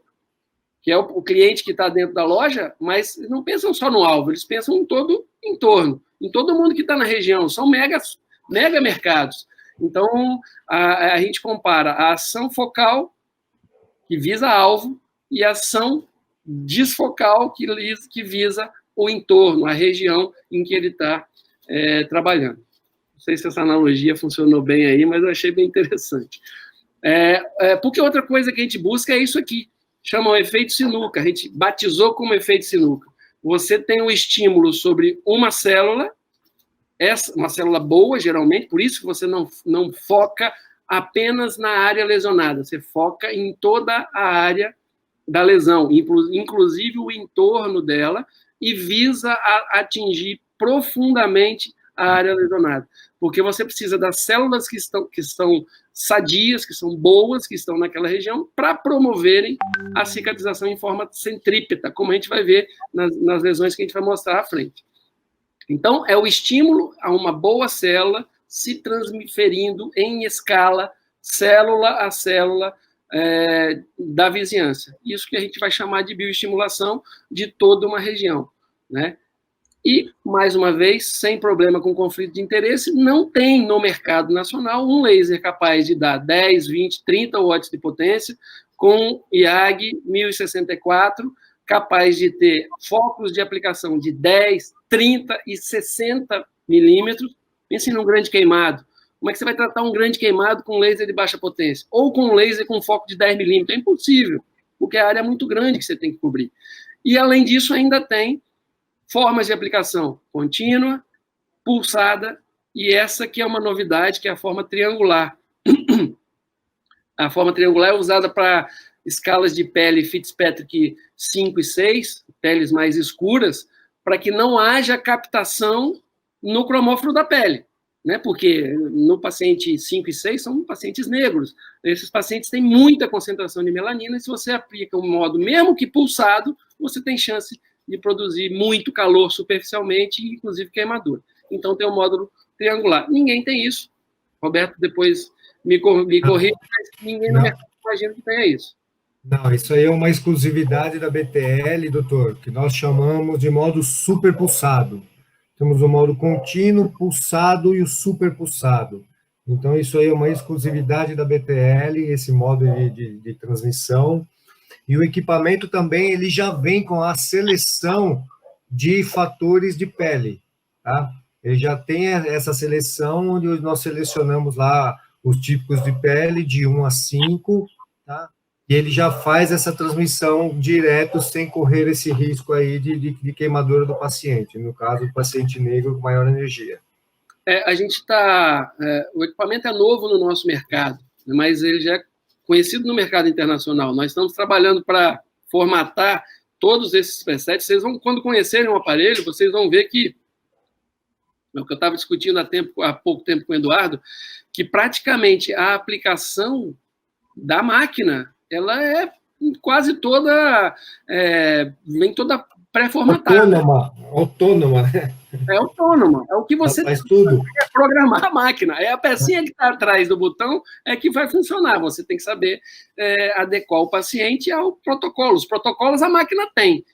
que é o cliente que está dentro da loja, mas não pensam só no alvo, eles pensam em todo o entorno, em todo mundo que está na região. São mega mercados. Então, a gente compara a ação focal, que visa alvo, e a ação disfocal, que visa o entorno, a região em que ele está trabalhando. Não sei se essa analogia funcionou bem aí, mas eu achei bem interessante. Porque outra coisa que a gente busca é isso aqui, chama o efeito sinuca, a gente batizou como efeito sinuca. Você tem um estímulo sobre uma célula, uma célula boa, geralmente, por isso que você não foca apenas na área lesionada, você foca em toda a área da lesão, inclusive o entorno dela, e visa atingir profundamente a área lesionada. Porque você precisa das células que estão sadias, que são boas, que estão naquela região, para promoverem a cicatrização em forma centrípeta, como a gente vai ver nas lesões que a gente vai mostrar à frente. Então, é o estímulo a uma boa célula se transferindo em escala, célula a célula, da vizinhança. Isso que a gente vai chamar de bioestimulação de toda uma região, né? E, mais uma vez, sem problema com conflito de interesse, não tem no mercado nacional um laser capaz de dar 10, 20, 30 watts de potência com IAG 1064, capaz de ter focos de aplicação de 10, 30 e 60 milímetros. Pense num grande queimado. Como é que você vai tratar um grande queimado com laser de baixa potência? Ou com um laser com foco de 10 milímetros? É impossível, porque a área é muito grande que você tem que cobrir. E, além disso, ainda tem formas de aplicação contínua, pulsada, e essa que é uma novidade, que é a forma triangular. A forma triangular é usada para escalas de pele Fitzpatrick 5 e 6, peles mais escuras, para que não haja captação no cromóforo da pele, né? Porque no paciente 5 e 6 são pacientes negros. Esses pacientes têm muita concentração de melanina, e se você aplica um modo, mesmo que pulsado, você tem chance de produzir muito calor superficialmente, inclusive queimadura. Então, tem um módulo triangular. Ninguém tem isso. Roberto, depois me corrija, mas ninguém no mercado imagina que tenha isso. Não, isso aí é uma exclusividade da BTL, doutor, que nós chamamos de modo super pulsado. Temos o modo contínuo, pulsado e o super pulsado. Então, isso aí é uma exclusividade da BTL, esse modo de transmissão. E o equipamento também, ele já vem com a seleção de fatores de pele, tá? Ele já tem essa seleção, onde nós selecionamos lá os tipos de pele de 1 a 5, tá? E ele já faz essa transmissão direto, sem correr esse risco aí de queimadura do paciente, no caso, do paciente negro com maior energia. A gente está... o equipamento é novo no nosso mercado, mas ele já é conhecido no mercado internacional. Nós estamos trabalhando para formatar todos esses presets. Vocês vão, quando conhecerem o aparelho, vocês vão ver que, é o que eu estava discutindo há pouco tempo com o Eduardo, que praticamente a aplicação da máquina, ela é quase toda, vem toda pré-formatada. Autônoma, né? É autônoma. É o que você faz tudo. É programar a máquina. É a pecinha que está atrás do botão é que vai funcionar. Você tem que saber adequar o paciente ao protocolo. Os protocolos a máquina tem.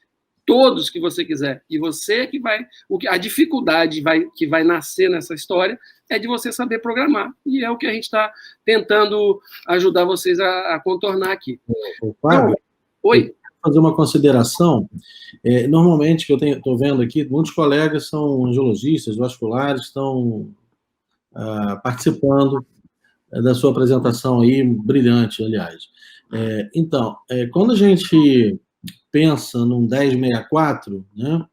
Todos que você quiser. E você que vai... A dificuldade que vai nascer nessa história é de você saber programar. E é o que a gente está tentando ajudar vocês a contornar aqui. Fábio, então, oi? Fazer uma consideração. Normalmente, que eu estou vendo aqui, muitos colegas são angiologistas, vasculares, estão participando da sua apresentação aí, brilhante, aliás. Então, quando a gente pensa num 1064, né?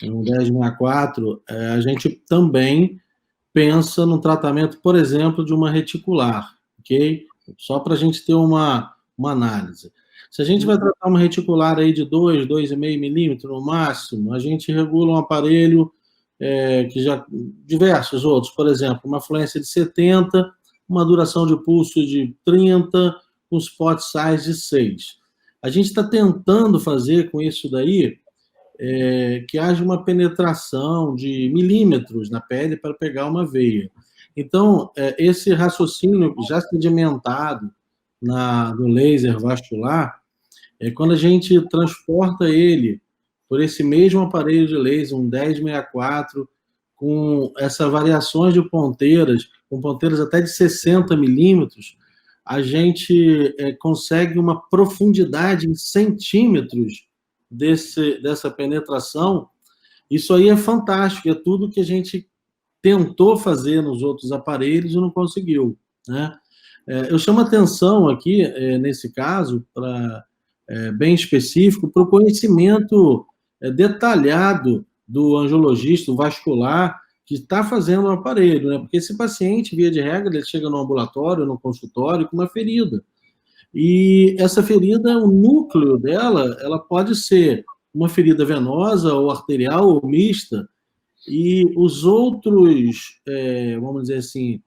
No 1064, a gente também pensa no tratamento, por exemplo, de uma reticular, ok? Só para a gente ter uma análise. Se a gente vai tratar uma reticular aí de 2,5 milímetros no máximo, a gente regula um aparelho que já... diversos outros, por exemplo, uma fluência de 70, uma duração de pulso de 30, um spot size de 6. A gente está tentando fazer com isso daí que haja uma penetração de milímetros na pele para pegar uma veia. Então, esse raciocínio já sedimentado no laser vascular, quando a gente transporta ele por esse mesmo aparelho de laser, um 1064, com essas variações de ponteiras, com ponteiras até de 60 milímetros, a gente consegue uma profundidade em centímetros dessa penetração. Isso aí é fantástico, é tudo que a gente tentou fazer nos outros aparelhos e não conseguiu, né? Eu chamo atenção aqui, nesse caso, bem específico, para o conhecimento detalhado do angiologista, do vascular, que está fazendo o aparelho, né? Porque esse paciente, via de regra, ele chega no ambulatório, no consultório, com uma ferida. E essa ferida, o núcleo dela, ela pode ser uma ferida venosa, ou arterial, ou mista, e os outros, vamos dizer assim,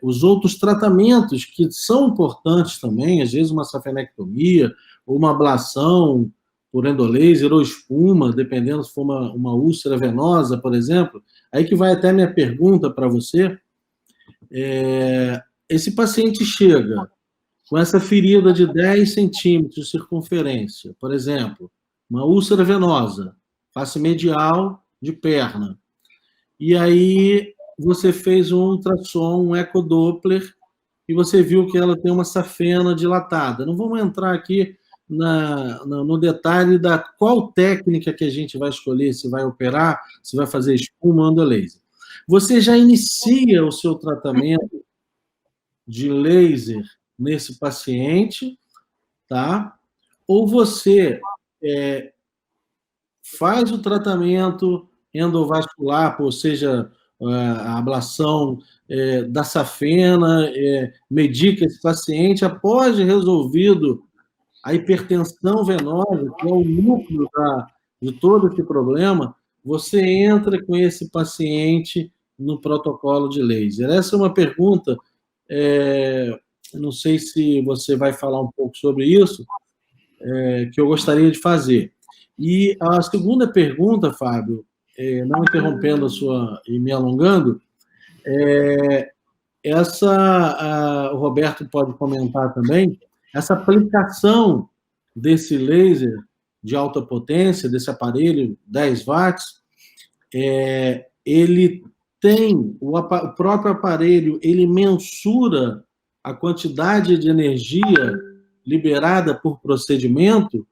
os outros tratamentos que são importantes também, às vezes uma safenectomia, ou uma ablação por endolaser ou espuma, dependendo se for uma úlcera venosa, por exemplo. Aí que vai até minha pergunta para você. Esse paciente chega com essa ferida de 10 centímetros de circunferência, por exemplo, uma úlcera venosa, face medial de perna, e aí você fez um ultrassom, um ecodoppler, e você viu que ela tem uma safena dilatada. Não vamos entrar aqui no detalhe da qual técnica que a gente vai escolher, se vai operar, se vai fazer espuma ou laser. Você já inicia o seu tratamento de laser nesse paciente, tá? Ou você faz o tratamento endovascular, ou seja, a ablação da safena, medica esse paciente após resolvido a hipertensão venosa, que é o núcleo de todo esse problema, você entra com esse paciente no protocolo de laser? Essa é uma pergunta, não sei se você vai falar um pouco sobre isso, que eu gostaria de fazer. E a segunda pergunta, Fábio, não interrompendo a sua e me alongando, o Roberto pode comentar também, essa aplicação desse laser de alta potência, desse aparelho 10 watts, ele tem, o próprio aparelho, ele mensura a quantidade de energia liberada por procedimento,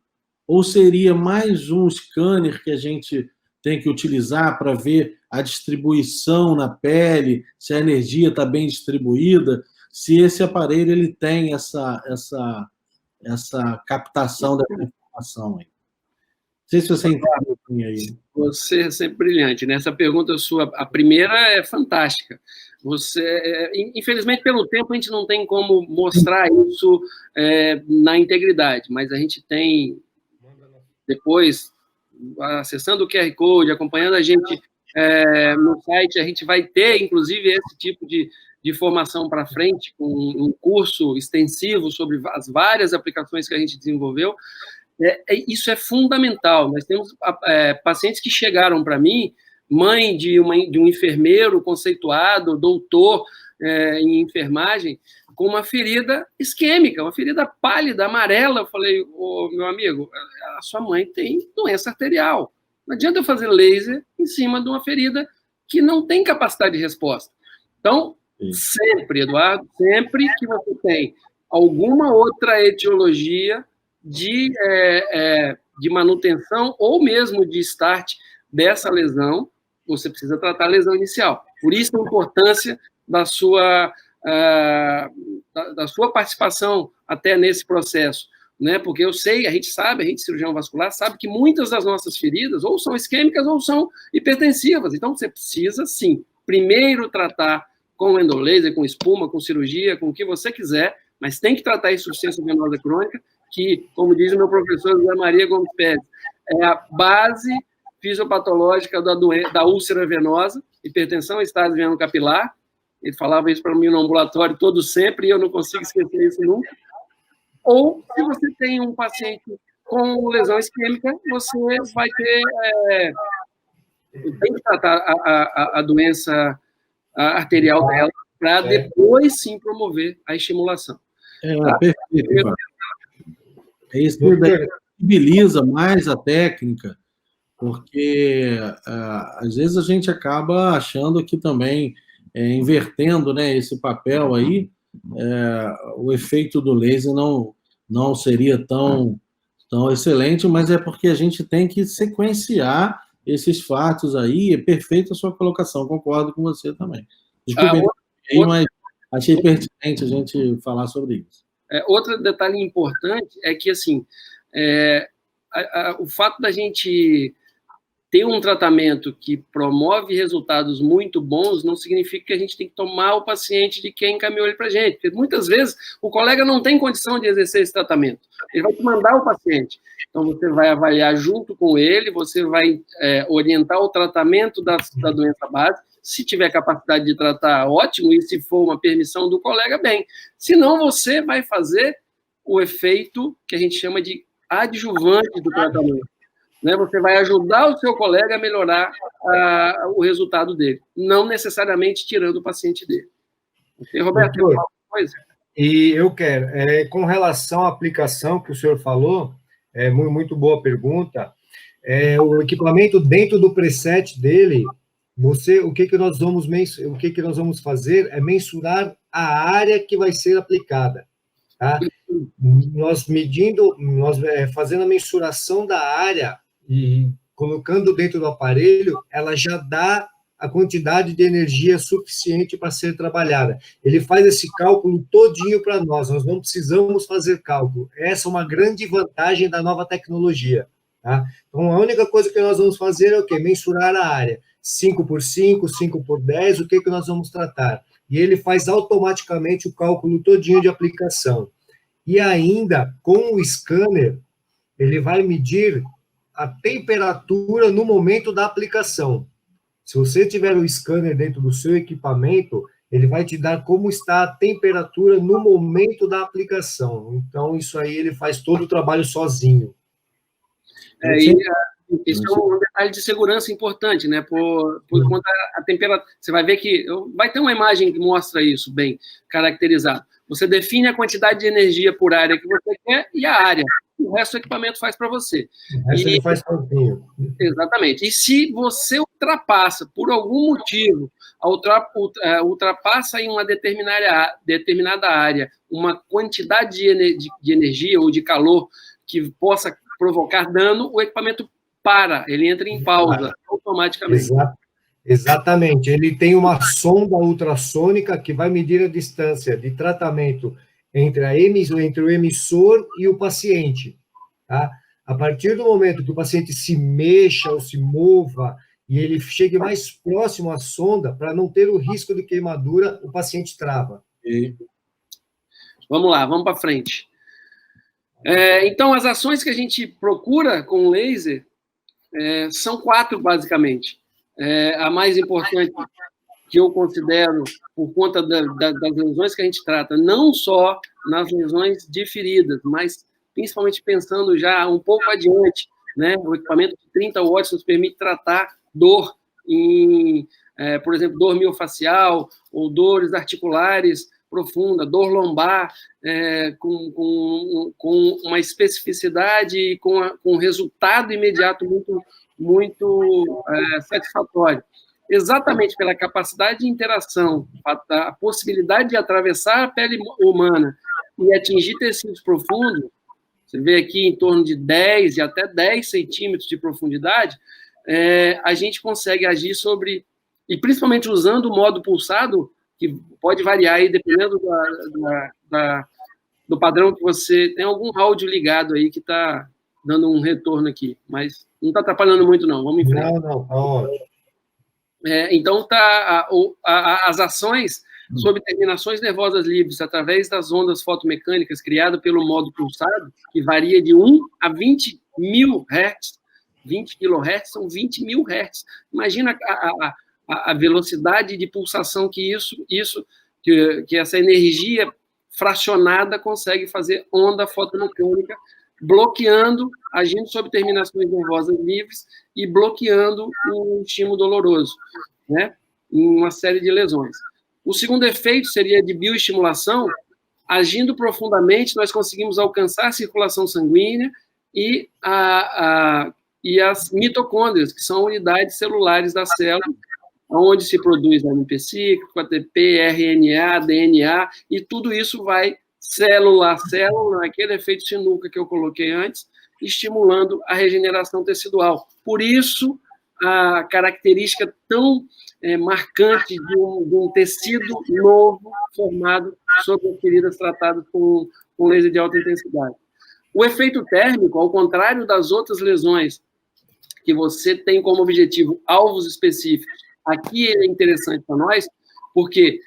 ou seria mais um scanner que a gente tem que utilizar para ver a distribuição na pele, se a energia está bem distribuída, se esse aparelho ele tem essa captação dessa informação aí. Não sei se você entende aí. Você é sempre brilhante, né? Essa pergunta sua, a primeira é fantástica. Infelizmente, pelo tempo, a gente não tem como mostrar isso na integridade, mas a gente tem, depois, acessando o QR Code, acompanhando a gente no site, a gente vai ter, inclusive, esse tipo de formação para frente, com um curso extensivo sobre as várias aplicações que a gente desenvolveu. Isso é fundamental. Nós temos pacientes que chegaram para mim, mãe de um enfermeiro conceituado, doutor em enfermagem, com uma ferida isquêmica, uma ferida pálida, amarela. Eu falei, meu amigo, a sua mãe tem doença arterial. Não adianta eu fazer laser em cima de uma ferida que não tem capacidade de resposta. Então, sempre, Eduardo, sempre que você tem alguma outra etiologia de manutenção ou mesmo de start dessa lesão, você precisa tratar a lesão inicial. Por isso a importância da sua participação até nesse processo, né? Porque eu sei, a gente cirurgião vascular, sabe que muitas das nossas feridas ou são isquêmicas ou são hipertensivas. Então, você precisa, sim, primeiro tratar com endolaser, com espuma, com cirurgia, com o que você quiser, mas tem que tratar a insuficiência venosa crônica, que, como diz o meu professor José Maria Gomes Pérez, é a base fisiopatológica da úlcera venosa, hipertensão estável veno capilar. Ele falava isso para mim no ambulatório todo sempre, e eu não consigo esquecer isso nunca. Ou, se você tem um paciente com lesão isquêmica, você vai ter... tem que tratar a doença arterial dela para depois, sim, promover a estimulação. Perfeito. Isso sensibiliza mais a técnica, porque às vezes a gente acaba achando que também, invertendo, né, esse papel aí, o efeito do laser não seria tão excelente, mas é porque a gente tem que sequenciar esses fatos aí. É perfeita a sua colocação, concordo com você também. Desculpe, mas achei pertinente a gente falar sobre isso. Outro detalhe importante é que, assim, o fato da gente ter um tratamento que promove resultados muito bons não significa que a gente tem que tomar o paciente de quem encaminhou ele para a gente. Porque muitas vezes o colega não tem condição de exercer esse tratamento. Ele vai te mandar o paciente. Então, você vai avaliar junto com ele, você vai orientar o tratamento da doença base. Se tiver capacidade de tratar, ótimo, e se for uma permissão do colega, bem. Se não, você vai fazer o efeito que a gente chama de adjuvante do tratamento. Né? Você vai ajudar o seu colega a melhorar o resultado dele, não necessariamente tirando o paciente dele. E, Roberto, quer falar alguma coisa? E eu quero, com relação à aplicação que o senhor falou, muito boa pergunta, o equipamento dentro do preset dele, o que nós vamos fazer é mensurar a área que vai ser aplicada, tá? Nós fazendo a mensuração da área e colocando dentro do aparelho, ela já dá a quantidade de energia suficiente para ser trabalhada. Ele faz esse cálculo todinho para nós não precisamos fazer cálculo. Essa é uma grande vantagem da nova tecnologia, tá? Então, a única coisa que nós vamos fazer é o quê? Mensurar a área. 5x5, 5x10, o que nós vamos tratar? E ele faz automaticamente o cálculo todinho de aplicação. E ainda, com o scanner, ele vai medir a temperatura no momento da aplicação. Se você tiver o scanner dentro do seu equipamento, ele vai te dar como está a temperatura no momento da aplicação. Então, isso aí ele faz todo o trabalho sozinho. Isso é um detalhe de segurança importante, né? Por conta a temperatura. Você vai ver que vai ter uma imagem que mostra isso bem caracterizado. Você define a quantidade de energia por área que você quer e a área. O resto do equipamento faz para você. O resto ele faz sozinho. Exatamente. E se você ultrapassa, por algum motivo, ultrapassa em uma determinada área uma quantidade de energia ou de calor que possa provocar dano, o equipamento para, ele entra em pausa automaticamente. Exatamente. Ele tem uma sonda ultrassônica que vai medir a distância de tratamento entre o emissor e o paciente. Tá? A partir do momento que o paciente se mexa ou se mova e ele chegue mais próximo à sonda, para não ter o risco de queimadura, o paciente trava. Vamos lá, vamos para frente. Então, as ações que a gente procura com o laser são 4, basicamente. A mais importante, que eu considero, por conta das lesões que a gente trata, não só nas lesões de feridas, mas principalmente pensando já um pouco adiante, né? O equipamento de 30 watts nos permite tratar dor por exemplo, dor miofacial ou dores articulares profunda, dor lombar, com uma especificidade e com resultado imediato muito satisfatório. Exatamente pela capacidade de interação, a possibilidade de atravessar a pele humana e atingir tecidos profundos, você vê aqui em torno de 10 e até 10 centímetros de profundidade, a gente consegue agir sobre, e principalmente usando o modo pulsado, que pode variar aí, dependendo do padrão que você... Tem algum áudio ligado aí que está dando um retorno aqui, mas não está atrapalhando muito, não. Vamos em frente. Não, está ótimo. Então, as ações sobre terminações nervosas livres através das ondas fotomecânicas criadas pelo modo pulsado, que varia de 1 a 20 mil Hz, 20 kHz são 20 mil Hz. Imagina a velocidade de pulsação que essa energia fracionada consegue fazer onda fotomecânica, bloqueando, agindo sobre terminações nervosas livres e bloqueando o estímulo doloroso, né, em uma série de lesões. O segundo efeito seria de bioestimulação. Agindo profundamente, nós conseguimos alcançar a circulação sanguínea e as mitocôndrias, que são unidades celulares da célula, onde se produz AMP cíclico, ATP, RNA, DNA, e tudo isso vai célula a célula, naquele efeito sinuca que eu coloquei antes, estimulando a regeneração tecidual. Por isso, a característica tão marcante de um tecido novo formado sobre as feridas tratadas com laser de alta intensidade. O efeito térmico, ao contrário das outras lesões, que você tem como objetivo alvos específicos, aqui ele é interessante para nós, porque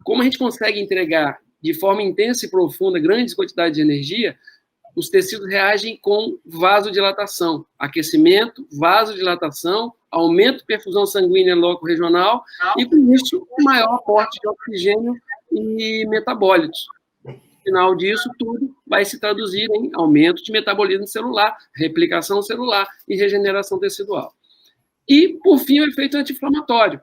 como a gente consegue entregar de forma intensa e profunda grandes quantidades de energia, os tecidos reagem com vasodilatação, aquecimento, vasodilatação, aumento de perfusão sanguínea loco-regional e, com isso, maior aporte de oxigênio e metabólitos. No final disso, tudo vai se traduzir em aumento de metabolismo celular, replicação celular e regeneração tecidual. E, por fim, o efeito anti-inflamatório,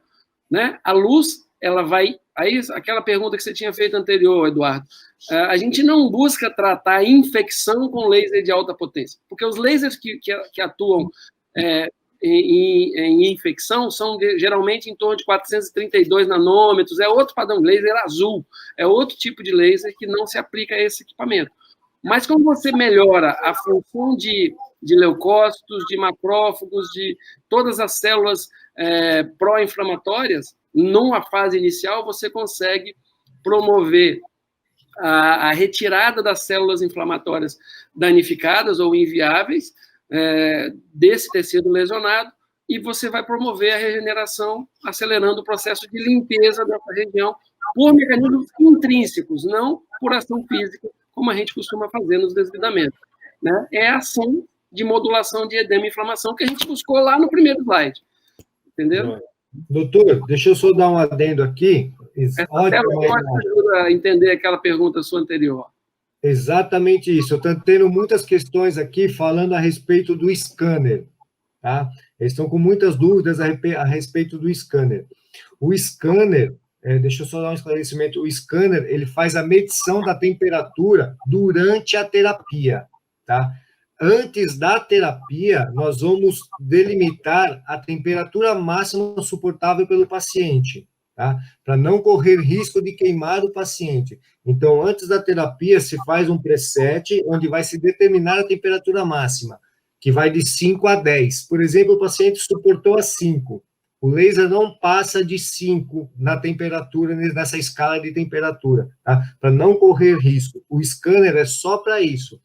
né? A luz, ela vai... Aí, aquela pergunta que você tinha feito anterior, Eduardo, a gente não busca tratar a infecção com laser de alta potência, porque os lasers que atuam em infecção são geralmente em torno de 432 nanômetros, é outro padrão, laser azul, é outro tipo de laser que não se aplica a esse equipamento. Mas como você melhora a função de leucócitos, de macrófagos, de todas as células pró-inflamatórias, numa fase inicial, você consegue promover a retirada das células inflamatórias danificadas ou inviáveis desse tecido lesionado, e você vai promover a regeneração, acelerando o processo de limpeza dessa região por mecanismos intrínsecos, não por ação física, como a gente costuma fazer nos desvidamentos, né? É a ação de modulação de edema e inflamação que a gente buscou lá no primeiro slide. Entendeu? Doutor, deixa eu só dar um adendo aqui. Essa tela pode ajuda a entender aquela pergunta sua anterior. Exatamente isso. Eu estou tendo muitas questões aqui falando a respeito do scanner. Tá? Eles estão com muitas dúvidas a respeito do scanner. O scanner, deixa eu só dar um esclarecimento, o scanner, ele faz a medição da temperatura durante a terapia, tá? Antes da terapia, nós vamos delimitar a temperatura máxima suportável pelo paciente, tá? Para não correr risco de queimar o paciente. Então, antes da terapia, se faz um preset, onde vai se determinar a temperatura máxima, que vai de 5 a 10. Por exemplo, o paciente suportou a 5. O laser não passa de 5 na temperatura, nessa escala de temperatura, tá? Para não correr risco. O scanner é só para isso.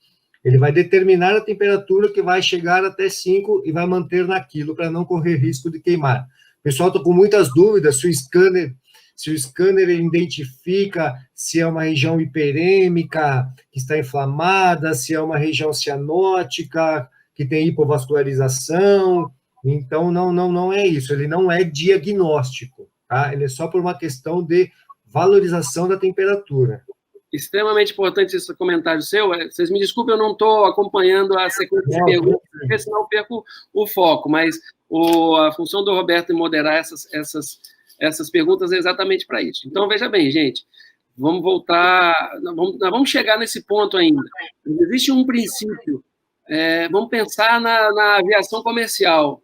Ele vai determinar a temperatura que vai chegar até 5 e vai manter naquilo, para não correr risco de queimar. O pessoal está com muitas dúvidas se o scanner identifica se é uma região hiperêmica, que está inflamada, se é uma região cianótica, que tem hipovascularização. Então, não é isso, ele não é diagnóstico, tá? Ele é só por uma questão de valorização da temperatura. Extremamente importante esse comentário seu. Vocês me desculpem, eu não estou acompanhando a sequência de perguntas, porque senão eu perco o foco, mas a função do Roberto em moderar essas perguntas é exatamente para isso. Então, veja bem, gente, vamos voltar, nós vamos chegar nesse ponto ainda. Existe um princípio. Vamos pensar na aviação comercial.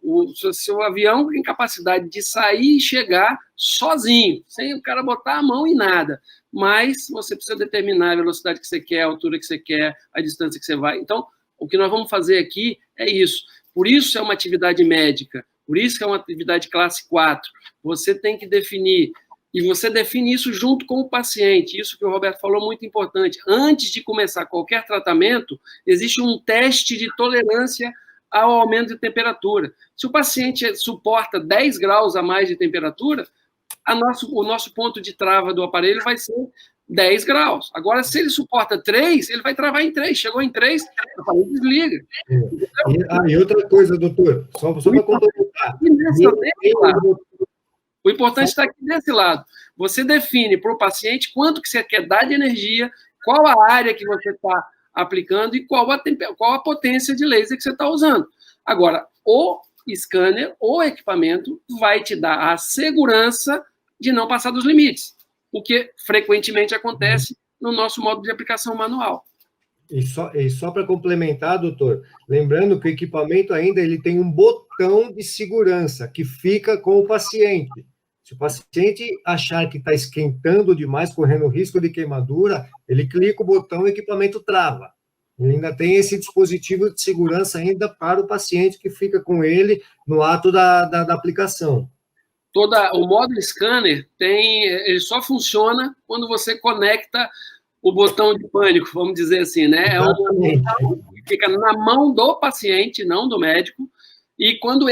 Se o avião tem capacidade de sair e chegar sozinho, sem o cara botar a mão em nada, mas você precisa determinar a velocidade que você quer, a altura que você quer, a distância que você vai. Então, o que nós vamos fazer aqui é isso. Por isso é uma atividade médica, por isso que é uma atividade classe 4. Você tem que definir, e você define isso junto com o paciente. Isso que o Roberto falou, muito importante. Antes de começar qualquer tratamento, existe um teste de tolerância ao aumento de temperatura. Se o paciente suporta 10 graus a mais de temperatura, o nosso ponto de trava do aparelho vai ser 10 graus. Agora, se ele suporta 3, ele vai travar em 3. Chegou em 3, o aparelho desliga. E outra coisa, doutor, só para complementar. O importante está aqui desse lado. Você define para o paciente quanto que você quer dar de energia, qual a área que você está aplicando e qual a potência de laser que você está usando. Agora, o scanner, o equipamento, vai te dar a segurança de não passar dos limites, o que frequentemente acontece no nosso modo de aplicação manual. E só para complementar, doutor, lembrando que o equipamento ainda ele tem um botão de segurança que fica com o paciente. Se o paciente achar que está esquentando demais, correndo risco de queimadura, ele clica o botão e o equipamento trava. Ele ainda tem esse dispositivo de segurança ainda para o paciente que fica com ele no ato da aplicação. O módulo scanner ele só funciona quando você conecta o botão de pânico, vamos dizer assim, né? Exatamente. Fica na mão do paciente, não do médico, e quando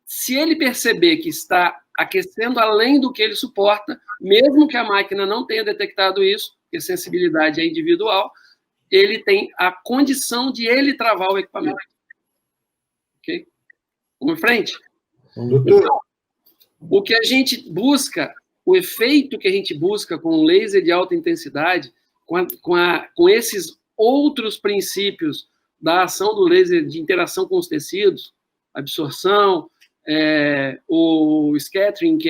se ele perceber que está aquecendo além do que ele suporta, mesmo que a máquina não tenha detectado isso, porque sensibilidade é individual, ele tem a condição de ele travar o equipamento. Ok? Vamos em frente? Doutor. Então, o que a gente busca, o efeito que a gente busca com o laser de alta intensidade, com esses outros princípios da ação do laser de interação com os tecidos, absorção, o scattering, que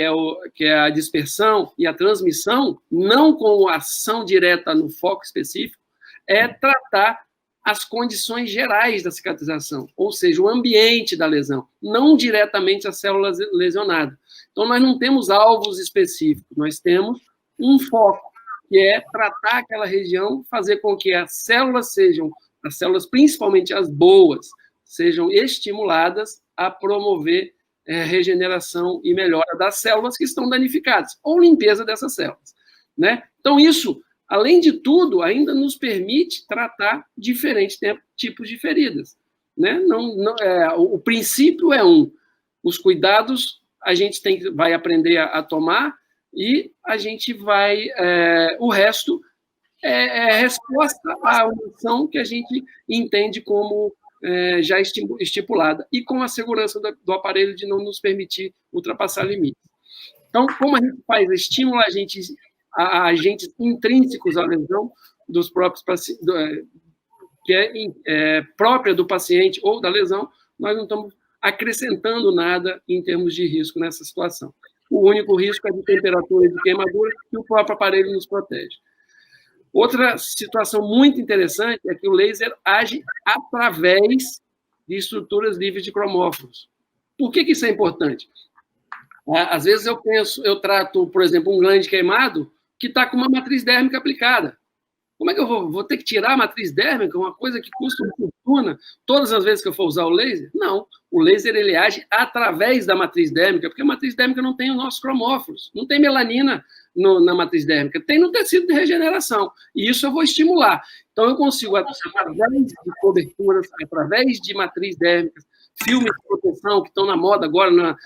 é a dispersão, e a transmissão, não com ação direta no foco específico, é tratar as condições gerais da cicatrização, ou seja, o ambiente da lesão, não diretamente a célula lesionada. Então, nós não temos alvos específicos, nós temos um foco, que é tratar aquela região, fazer com que as células principalmente as boas, sejam estimuladas a promover regeneração e melhora das células que estão danificadas, ou limpeza dessas células, né? Então, isso, além de tudo, ainda nos permite tratar diferentes tipos de feridas, né? O princípio é os cuidados a gente vai aprender a tomar e a gente vai... o resto é resposta à uma ação que a gente entende como já estipulada, e com a segurança do aparelho de não nos permitir ultrapassar limites. Então, como a gente faz estímulo a agentes intrínsecos à lesão dos próprios pacientes, que é própria do paciente ou da lesão, nós não estamos acrescentando nada em termos de risco nessa situação. O único risco é de temperatura e de queimadura, que o próprio aparelho nos protege. Outra situação muito interessante é que o laser age através de estruturas livres de cromóforos. Por que isso é importante? Às vezes eu trato, por exemplo, um glande queimado que está com uma matriz dérmica aplicada. Como é que eu vou ter que tirar a matriz dérmica, uma coisa que custa uma fortuna, todas as vezes que eu for usar o laser? Não. O laser ele age através da matriz dérmica, porque a matriz dérmica não tem os nossos cromóforos, não tem melanina na matriz dérmica, tem no tecido de regeneração. E isso eu vou estimular. Então, eu consigo, através de coberturas, através de matriz dérmica, filmes de proteção que estão na moda agora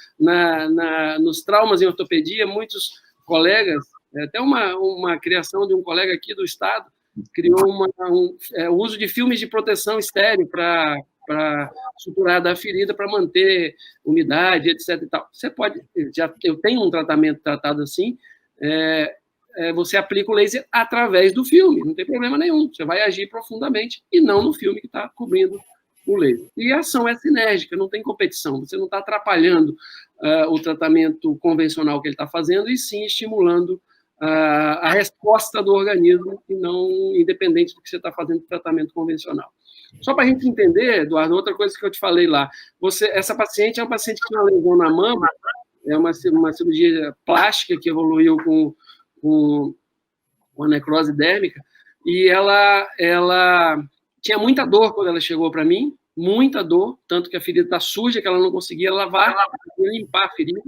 nos traumas em ortopedia, muitos colegas, até uma criação de um colega aqui do estado, criou o uso de filmes de proteção estéreo para suturar da ferida, para manter umidade, etc. E tal. Você pode, eu tenho um tratamento tratado assim, você aplica o laser através do filme, não tem problema nenhum, você vai agir profundamente e não no filme que está cobrindo o laser. E a ação é sinérgica, não tem competição, você não está atrapalhando o tratamento convencional que ele está fazendo, e sim estimulando a resposta do organismo, e não independente do que você está fazendo de tratamento convencional. Só para a gente entender, Eduardo, outra coisa que eu te falei lá, essa paciente é uma paciente que tinha uma lesão na mama, é uma cirurgia plástica que evoluiu com a necrose dérmica, e ela tinha muita dor quando ela chegou para mim, muita dor, tanto que a ferida está suja, que ela não conseguia lavar, limpar a ferida.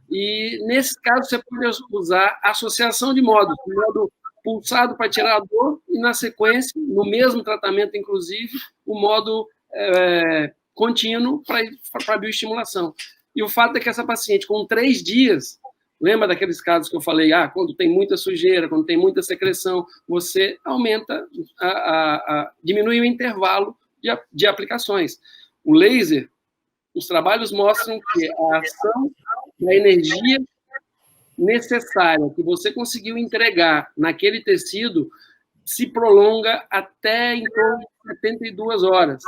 E, nesse caso, você pode usar associação de modos, o modo pulsado para tirar a dor, e, na sequência, no mesmo tratamento, inclusive, o modo contínuo para bioestimulação. E o fato é que essa paciente, com 3 dias, lembra daqueles casos que eu falei, quando tem muita sujeira, quando tem muita secreção, você aumenta, diminui o intervalo de aplicações. O laser, os trabalhos mostram que a ação da energia necessária que você conseguiu entregar naquele tecido se prolonga até em torno de 72 horas.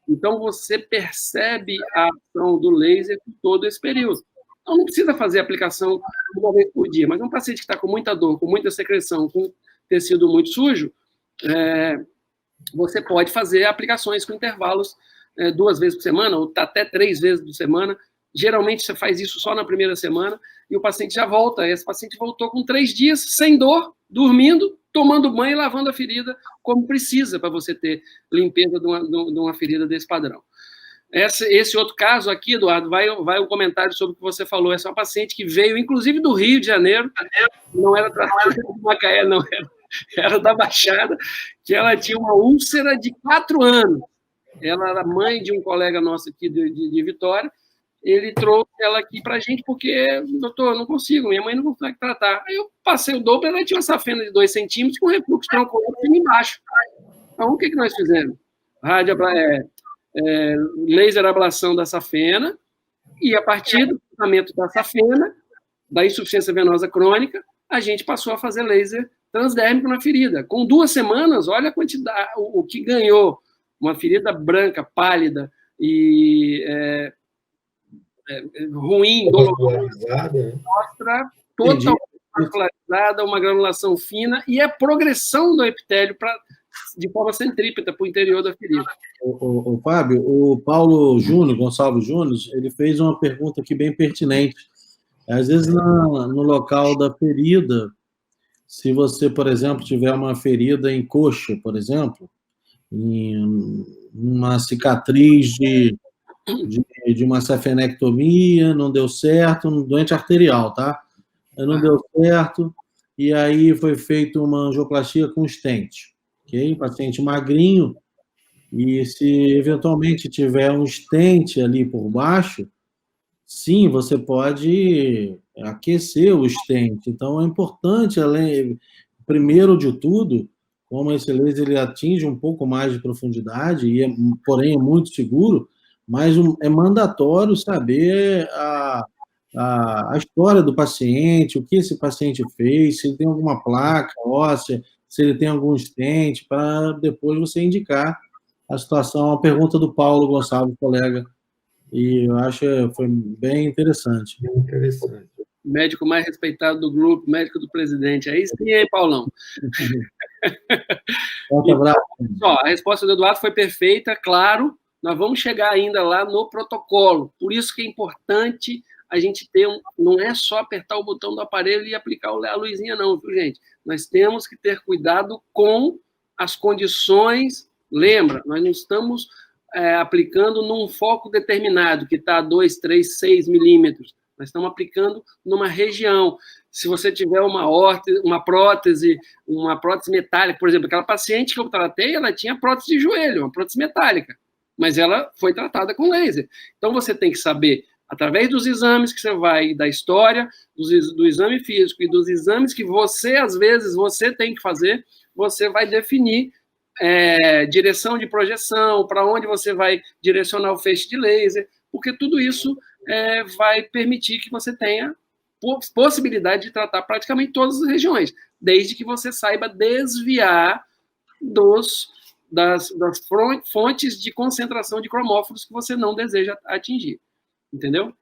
Então, você percebe a ação do laser por todo esse período. Então, não precisa fazer aplicação uma vez por dia, mas um paciente que está com muita dor, com muita secreção, com tecido muito sujo, você pode fazer aplicações com intervalos 2 vezes por semana, ou até 3 vezes por semana. Geralmente, você faz isso só na primeira semana, e o paciente já volta. Esse paciente voltou com 3 dias, sem dor, dormindo, tomando banho e lavando a ferida como precisa para você ter limpeza de uma ferida desse padrão. Esse outro caso aqui, Eduardo, vai o comentário sobre o que você falou. Essa é uma paciente que veio, inclusive, do Rio de Janeiro, não era tratada de Macaé, não era da Baixada, que ela tinha uma úlcera de 4 anos. Ela era mãe de um colega nosso aqui de Vitória. Ele trouxe ela aqui para a gente porque, doutor, eu não consigo, minha mãe não consegue tratar. Aí eu passei o Doppler, ela tinha uma safena de 2 centímetros com refluxo troncológico embaixo. Então, o que nós fizemos? Laser ablação da safena, e a partir do tratamento da safena, da insuficiência venosa crônica, a gente passou a fazer laser transdérmico na ferida. Com 2 semanas, olha a quantidade, o que ganhou. Uma ferida branca, pálida e ruim, dolorosa, mostra totalmente vascularizada, uma granulação fina, e a progressão do epitélio de forma centrípeta para o interior da ferida. O Fábio, o Paulo Gonçalves Júnior, ele fez uma pergunta aqui bem pertinente. Às vezes, no local da ferida, se você, por exemplo, tiver uma ferida em coxa, por exemplo, em uma cicatriz de uma safenectomia, não deu certo, um doente arterial, tá? Não deu certo, e aí foi feita uma angioplastia com stent, ok? Paciente magrinho, e se eventualmente tiver um stent ali por baixo, sim, você pode aquecer o stent. Então, é importante, primeiro de tudo, como esse laser ele atinge um pouco mais de profundidade, porém é muito seguro, mas é mandatório saber a história do paciente, o que esse paciente fez, se ele tem alguma placa óssea, se ele tem algum stent, para depois você indicar a situação. A pergunta do Paulo Gonçalves, colega, e eu acho que foi bem interessante. Bem interessante. Médico mais respeitado do grupo, médico do presidente. Aí sim, hein, Paulão? Então, a resposta do Eduardo foi perfeita, claro. Nós vamos chegar ainda lá no protocolo. Por isso que é importante a gente ter não é só apertar o botão do aparelho e aplicar a luzinha, não, viu, gente? Nós temos que ter cuidado com as condições. Lembra, nós não estamos aplicando num foco determinado, que está a 2, 3, 6 milímetros. Nós estamos aplicando numa região. Se você tiver uma prótese metálica, por exemplo, aquela paciente que eu tratei, ela tinha prótese de joelho, uma prótese metálica, mas ela foi tratada com laser. Então, você tem que saber, através dos exames que você vai, da história, do exame físico e dos exames que você, às vezes, você tem que fazer, você vai definir direção de projeção, para onde você vai direcionar o feixe de laser, porque tudo isso vai permitir que você tenha possibilidade de tratar praticamente todas as regiões, desde que você saiba desviar das fontes de concentração de cromóforos que você não deseja atingir. Entendeu?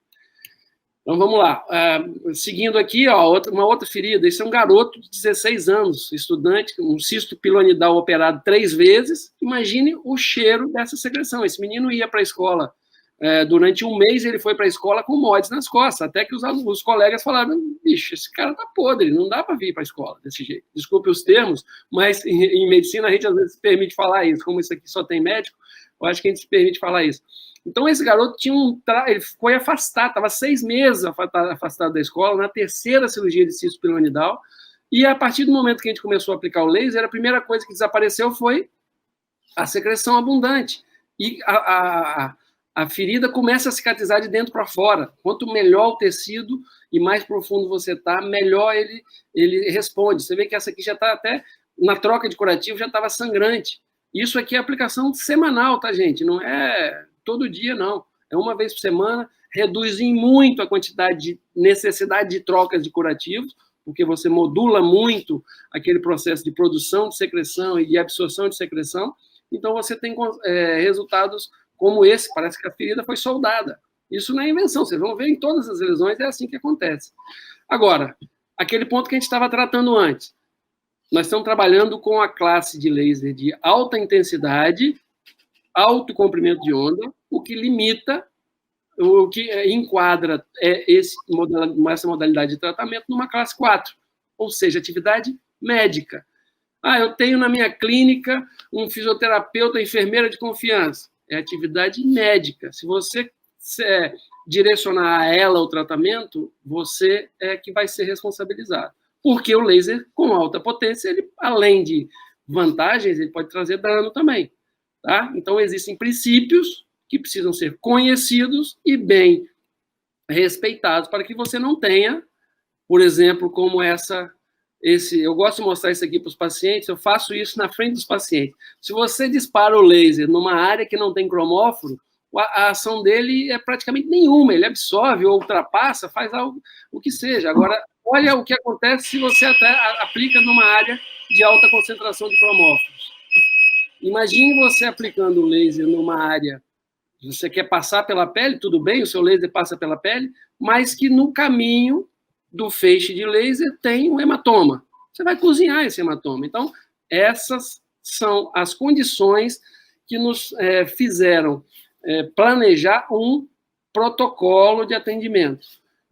Então, vamos lá. Seguindo aqui, uma outra ferida. Esse é um garoto de 16 anos, estudante, um cisto pilonidal operado 3 vezes. Imagine o cheiro dessa secreção. Esse menino ia para a escola. Durante um mês, ele foi para a escola com mods nas costas, até que os colegas falaram, bicho, esse cara tá podre, não dá para vir para a escola desse jeito. Desculpe os termos, mas em medicina a gente às vezes se permite falar isso. Como isso aqui só tem médico, eu acho que a gente se permite falar isso. Então, esse garoto ele foi afastado, estava 6 meses afastado da escola, na 3ª cirurgia de cisto pilonidal, e a partir do momento que a gente começou a aplicar o laser, a primeira coisa que desapareceu foi a secreção abundante. E a ferida começa a cicatrizar de dentro para fora. Quanto melhor o tecido e mais profundo você está, melhor ele responde. Você vê que essa aqui já está até, na troca de curativo, já estava sangrante. Isso aqui é aplicação semanal, tá, gente? Não é todo dia, não. É uma vez por semana, reduz em muito a quantidade de necessidade de trocas de curativos, porque você modula muito aquele processo de produção de secreção e de absorção de secreção. Então, você tem resultados como esse. Parece que a ferida foi soldada. Isso não é invenção, vocês vão ver em todas as lesões, é assim que acontece. Agora, aquele ponto que a gente estava tratando antes. Nós estamos trabalhando com a classe de laser de alta intensidade, alto comprimento de onda, o que limita, o que enquadra essa modalidade de tratamento numa classe 4, ou seja, atividade médica. Eu tenho na minha clínica um fisioterapeuta, enfermeira de confiança. É atividade médica. Se você direcionar a ela o tratamento, você é que vai ser responsabilizado. Porque o laser, com alta potência, ele, além de vantagens, ele pode trazer dano também. Tá? Então, existem princípios que precisam ser conhecidos e bem respeitados para que você não tenha, por exemplo, como eu gosto de mostrar isso aqui para os pacientes, eu faço isso na frente dos pacientes. Se você dispara o laser numa área que não tem cromóforo, a ação dele é praticamente nenhuma, ele absorve ou ultrapassa, faz algo, o que seja. Agora, olha o que acontece se você até aplica numa área de alta concentração de cromóforos. Imagine você aplicando o laser numa área, você quer passar pela pele, tudo bem, o seu laser passa pela pele, mas que no caminho do feixe de laser tem um hematoma. Você vai cozinhar esse hematoma. Então, essas são as condições que nos fizeram planejar um protocolo de atendimento.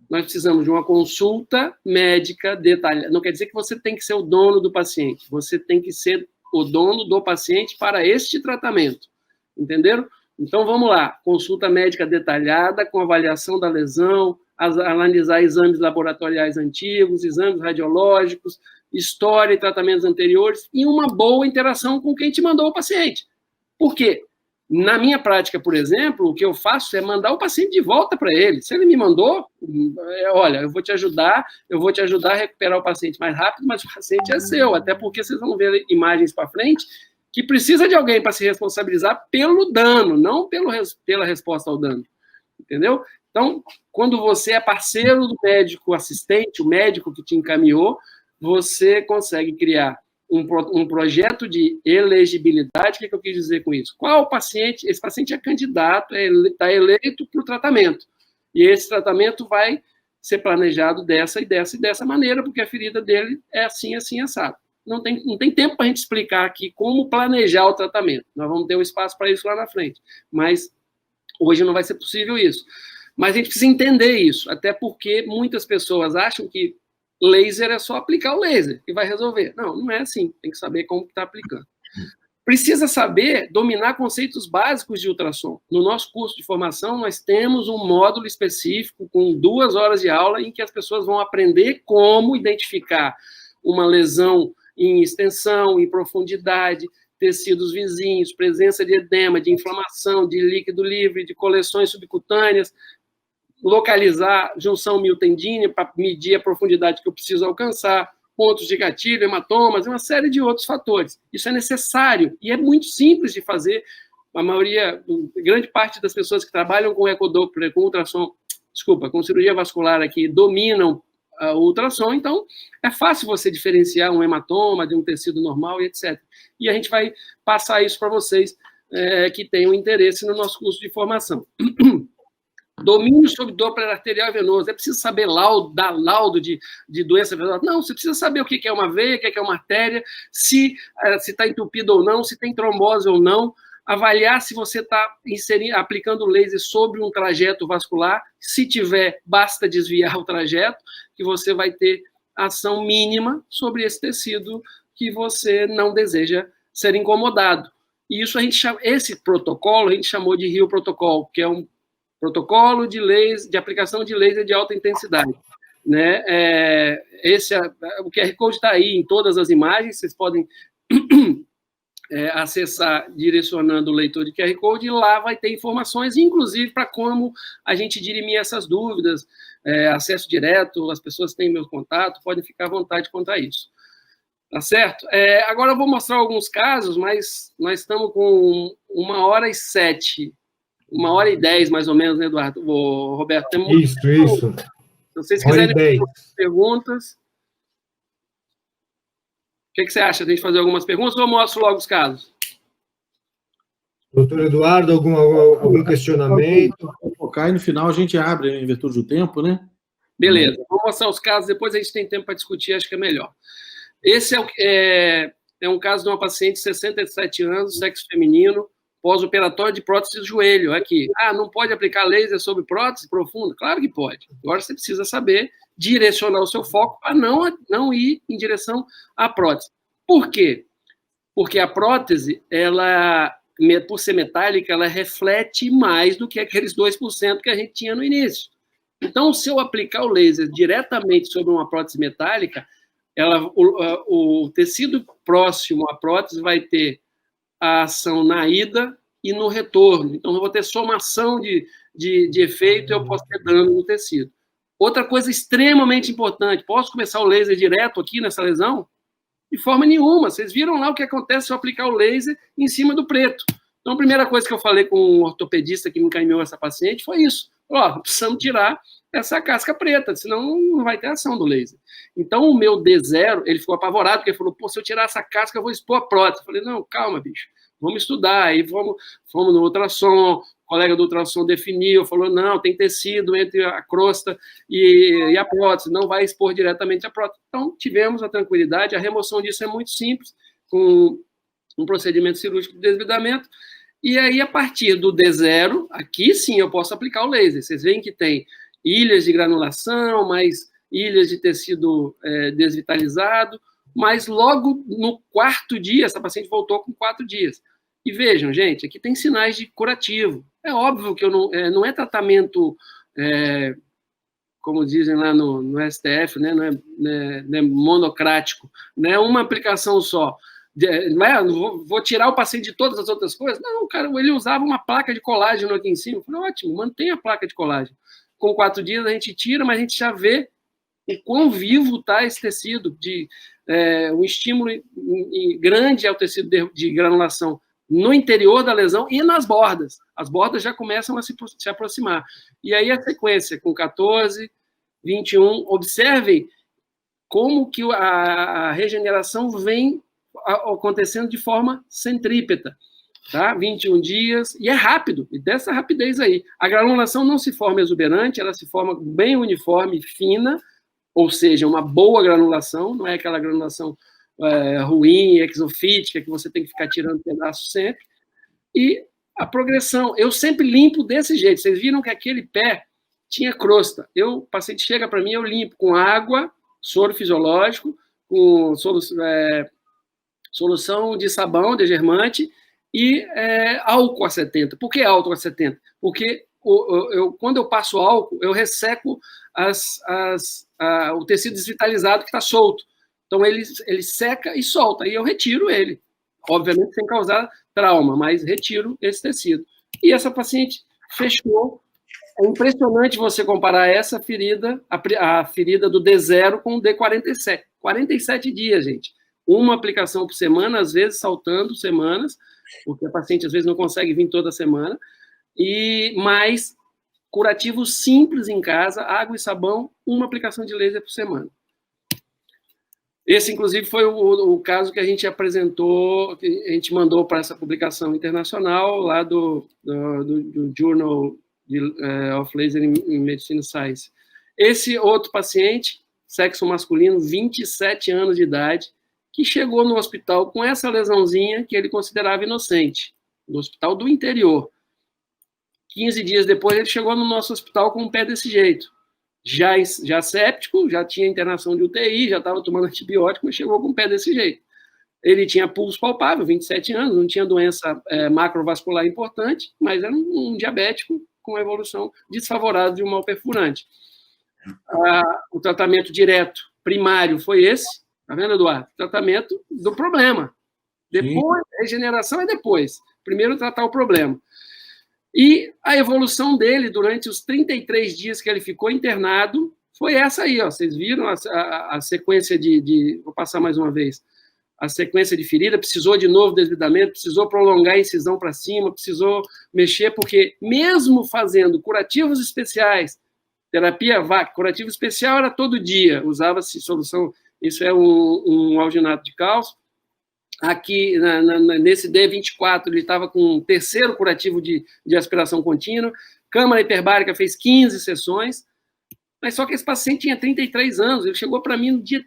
Nós precisamos de uma consulta médica detalhada. Não quer dizer que você tem que ser o dono do paciente. Você tem que ser o dono do paciente para este tratamento. Entenderam? Então, vamos lá. Consulta médica detalhada, com avaliação da lesão, analisar exames laboratoriais antigos, exames radiológicos, história e tratamentos anteriores, e uma boa interação com quem te mandou o paciente. Por quê? Na minha prática, por exemplo, o que eu faço é mandar o paciente de volta para ele. Se ele me mandou, olha, eu vou te ajudar a recuperar o paciente mais rápido, mas o paciente é seu, até porque vocês vão ver imagens para frente que precisa de alguém para se responsabilizar pelo dano, não pela resposta ao dano. Entendeu? Então, quando você é parceiro do médico assistente, o médico que te encaminhou, você consegue criar um projeto de elegibilidade. O que eu quis dizer com isso? Qual paciente? Esse paciente é candidato, está eleito para o tratamento. E esse tratamento vai ser planejado dessa e dessa maneira, porque a ferida dele é assim, assim, assado. Não tem tempo para a gente explicar aqui como planejar o tratamento. Nós vamos ter um espaço para isso lá na frente. Mas hoje não vai ser possível isso. Mas a gente precisa entender isso, até porque muitas pessoas acham que laser é só aplicar o laser e vai resolver. Não, não é assim. Tem que saber como está aplicando. Precisa saber dominar conceitos básicos de ultrassom. No nosso curso de formação, nós temos um módulo específico com 2 horas de aula em que as pessoas vão aprender como identificar uma lesão em extensão, em profundidade, tecidos vizinhos, presença de edema, de inflamação, de líquido livre, de coleções subcutâneas, localizar junção miotendínea para medir a profundidade que eu preciso alcançar, pontos de gatilho, hematomas, uma série de outros fatores. Isso é necessário e é muito simples de fazer. A maioria, grande parte das pessoas que trabalham com ecodoppler, com ultrassom, com cirurgia vascular aqui, dominam o ultrassom, então é fácil você diferenciar um hematoma de um tecido normal e etc. E a gente vai passar isso para vocês que tenham interesse no nosso curso de formação. Domínio sobre Doppler arterial e venoso. É preciso saber dar laudo de doença venosa? Não, você precisa saber o que é uma veia, o que é uma artéria, se está entupido ou não, se tem trombose ou não, avaliar se você está aplicando laser sobre um trajeto vascular. Se tiver, basta desviar o trajeto, que você vai ter ação mínima sobre esse tecido que você não deseja ser incomodado. E isso esse protocolo a gente chamou de Rio Protocol, que é um protocolo de laser, de aplicação de laser de alta intensidade. Né? O QR Code está aí em todas as imagens, vocês podem acessar direcionando o leitor de QR Code, e lá vai ter informações, inclusive para como a gente dirimir essas dúvidas, acesso direto, as pessoas têm meu contato, podem ficar à vontade quanto a isso. Tá certo? Agora eu vou mostrar alguns casos, mas nós estamos com 1h07, 1h10, mais ou menos, né, Eduardo? Roberto, temos... Isso. Se vocês quiserem fazer perguntas... O que você acha? Tem que fazer algumas perguntas ou eu mostro logo os casos? Doutor Eduardo, algum questionamento? Vou focar e no final a gente abre, em virtude do tempo, né? Beleza. Vou mostrar os casos, depois a gente tem tempo para discutir, acho que é melhor. Esse é um caso de uma paciente de 67 anos, sexo feminino, pós-operatório de prótese do joelho, aqui. Não pode aplicar laser sobre prótese profunda? Claro que pode. Agora você precisa saber direcionar o seu foco para não ir em direção à prótese. Por quê? Porque a prótese, ela, por ser metálica, ela reflete mais do que aqueles 2% que a gente tinha no início. Então, se eu aplicar o laser diretamente sobre uma prótese metálica, o tecido próximo à prótese vai ter a ação na ida e no retorno. Então, eu vou ter somação de efeito e eu posso ter dano no tecido. Outra coisa extremamente importante, posso começar o laser direto aqui nessa lesão? De forma nenhuma. Vocês viram lá o que acontece se eu aplicar o laser em cima do preto. Então, a primeira coisa que eu falei com o ortopedista que me encaminhou essa paciente foi isso. Precisamos tirar essa casca preta, senão não vai ter ação do laser. Então, o meu D0, ele ficou apavorado, porque ele falou, se eu tirar essa casca, eu vou expor a prótese. Eu falei, não, calma, bicho, vamos estudar. Aí fomos no ultrassom, o colega do ultrassom definiu, falou, não, tem tecido entre a crosta e a prótese, não vai expor diretamente a prótese. Então, tivemos a tranquilidade, a remoção disso é muito simples, com um procedimento cirúrgico de desvidamento, e aí, a partir do D0, aqui sim eu posso aplicar o laser. Vocês veem que tem ilhas de granulação, mais ilhas de tecido desvitalizado, mas logo no 4º dia, essa paciente voltou com 4 dias. E vejam, gente, aqui tem sinais de curativo. É óbvio que não é tratamento, como dizem lá no STF, né, não é monocrático, não é uma aplicação só. Não vou tirar o paciente de todas as outras coisas. Não, cara, ele usava uma placa de colágeno aqui em cima. Eu falei, ótimo, mantém a placa de colágeno. Com 4 dias a gente tira, mas a gente já vê o quão vivo está esse tecido, um estímulo grande ao tecido de granulação no interior da lesão e nas bordas. As bordas já começam a se aproximar. E aí a sequência, com 14, 21, observem como que a regeneração vem acontecendo de forma centrípeta, tá? 21 dias, e é rápido, e dessa rapidez aí. A granulação não se forma exuberante, ela se forma bem uniforme, fina, ou seja, uma boa granulação, não é aquela granulação ruim, exofítica, que você tem que ficar tirando pedaços sempre. E a progressão, eu sempre limpo desse jeito. Vocês viram que aquele pé tinha crosta. O paciente chega para mim, eu limpo com água, soro fisiológico, com solução de sabão, degermante, e álcool a 70. Por que álcool a 70? Porque quando eu passo álcool, eu resseco o tecido desvitalizado que está solto. Então, ele seca e solta, e eu retiro ele. Obviamente, sem causar trauma, mas retiro esse tecido. E essa paciente fechou. É impressionante você comparar essa ferida, a ferida do D0 com o D47. 47 dias, gente. Uma aplicação por semana, às vezes saltando semanas, porque a paciente às vezes não consegue vir toda semana, mas curativo simples em casa, água e sabão, uma aplicação de laser por semana. Esse, inclusive, foi o caso que a gente apresentou, que a gente mandou para essa publicação internacional, lá do Journal of Laser in Medicine Science. Esse outro paciente, sexo masculino, 27 anos de idade, que chegou no hospital com essa lesãozinha que ele considerava inocente, no hospital do interior. 15 dias depois, ele chegou no nosso hospital com um pé desse jeito. Já séptico, já tinha internação de UTI, já estava tomando antibiótico, mas chegou com um pé desse jeito. Ele tinha pulso palpável, 27 anos, não tinha doença macrovascular importante, mas era um diabético com uma evolução desfavorável de um mal perfurante. O tratamento direto, primário, foi esse, tá vendo, Eduardo? Tratamento do problema. Depois, a regeneração é depois. Primeiro, tratar o problema. E a evolução dele durante os 33 dias que ele ficou internado foi essa aí, ó. Vocês viram a sequência vou passar mais uma vez. A sequência de ferida, precisou de novo desvidamento, precisou prolongar a incisão para cima, precisou mexer, porque mesmo fazendo curativos especiais, terapia VAC, curativo especial era todo dia, usava-se solução, isso é um alginato de cálcio. Aqui, nesse D24, ele estava com um terceiro curativo de aspiração contínua, câmara hiperbárica fez 15 sessões, mas só que esse paciente tinha 33 anos, ele chegou para mim no dia...